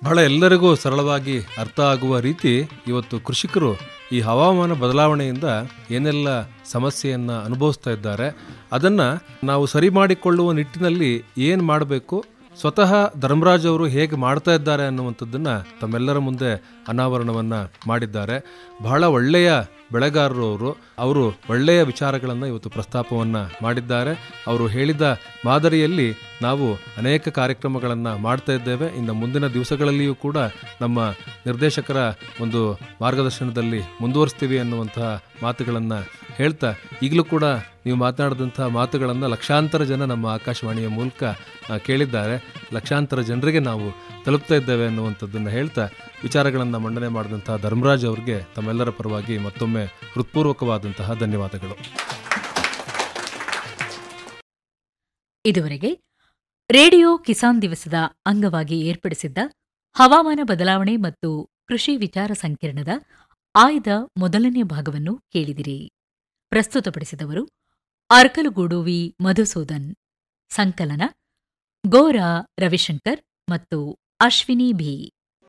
ಬಹಳ ಎಲ್ಲರಿಗೂ ಸರಳವಾಗಿ ಅರ್ಥ ಆಗುವ ರೀತಿ ಇವತ್ತು ಕೃಷಿಕರು ಈ ಹವಾಮಾನ ಬದಲಾವಣೆಯಿಂದ ಏನೆಲ್ಲ ಸಮಸ್ಯೆಯನ್ನು ಅನುಭವಿಸ್ತಾ ಇದ್ದಾರೆ ಅದನ್ನು ನಾವು ಸರಿ ಮಾಡಿಕೊಳ್ಳುವ ನಿಟ್ಟಿನಲ್ಲಿ ಏನು ಮಾಡಬೇಕು, ಸ್ವತಃ ಧರ್ಮರಾಜ್ ಅವರು ಹೇಗೆ ಮಾಡ್ತಾ ಇದ್ದಾರೆ ಅನ್ನುವಂಥದ್ದನ್ನು ತಮ್ಮೆಲ್ಲರ ಮುಂದೆ ಅನಾವರಣವನ್ನು ಮಾಡಿದ್ದಾರೆ. ಬಹಳ ಒಳ್ಳೆಯ ಬೆಳೆಗಾರರು ಅವರು ಒಳ್ಳೆಯ ವಿಚಾರಗಳನ್ನು ಇವತ್ತು ಪ್ರಸ್ತಾಪವನ್ನು ಮಾಡಿದ್ದಾರೆ. ಅವರು ಹೇಳಿದ ಮಾದರಿಯಲ್ಲಿ ನಾವು ಅನೇಕ ಕಾರ್ಯಕ್ರಮಗಳನ್ನು ಮಾಡ್ತಾ ಇದ್ದೇವೆ. ಇನ್ನು ಮುಂದಿನ ದಿವಸಗಳಲ್ಲಿಯೂ ಕೂಡ ನಮ್ಮ ನಿರ್ದೇಶಕರ ಒಂದು ಮಾರ್ಗದರ್ಶನದಲ್ಲಿ ಮುಂದುವರಿಸ್ತೀವಿ ಅನ್ನುವಂತಹ ಮಾತುಗಳನ್ನು ಹೇಳ್ತಾ, ಈಗಲೂ ಕೂಡ ನೀವು ಮಾತನಾಡಿದಂಥ ಮಾತುಗಳನ್ನು ಲಕ್ಷಾಂತರ ಜನ ನಮ್ಮ ಆಕಾಶವಾಣಿಯ ಮೂಲಕ ಕೇಳಿದ್ದಾರೆ. ಲಕ್ಷಾಂತರ ಜನರಿಗೆ ನಾವು ತಲುಪ್ತಾ ಇದ್ದೇವೆ ಅನ್ನುವಂಥದ್ದನ್ನು ಹೇಳ್ತಾ ವಿಚಾರಗಳನ್ನು ಮಂಡನೆ ಮಾಡಿದಂತಹ ಧರ್ಮರಾಜ್ ಅವರಿಗೆ ತಮ್ಮೆಲ್ಲರ ಪರವಾಗಿ ಮತ್ತೊಮ್ಮೆ ಹೃತ್ಪೂರ್ವಕವಾದಂತಹ ಧನ್ಯವಾದಗಳು. ಇದುವರೆಗೆ ರೇಡಿಯೋ ಕಿಸಾನ್ ದಿವಸದ ಅಂಗವಾಗಿ ಏರ್ಪಡಿಸಿದ್ದ ಹವಾಮಾನ ಬದಲಾವಣೆ ಮತ್ತು ಕೃಷಿ ವಿಚಾರ ಸಂಕಿರಣದ ಆಯ್ದ ಮೊದಲನೇ ಭಾಗವನ್ನು ಕೇಳಿದಿರಿ. ಪ್ರಸ್ತುತಪಡಿಸಿದವರು ಅರ್ಕಲಗೂಡು ವಿ ಮಧುಸೂದನ್. ಸಂಕಲನ ಗೋರಾ ರವಿಶಂಕರ್ ಮತ್ತು ಅಶ್ವಿನಿ ಭಿ.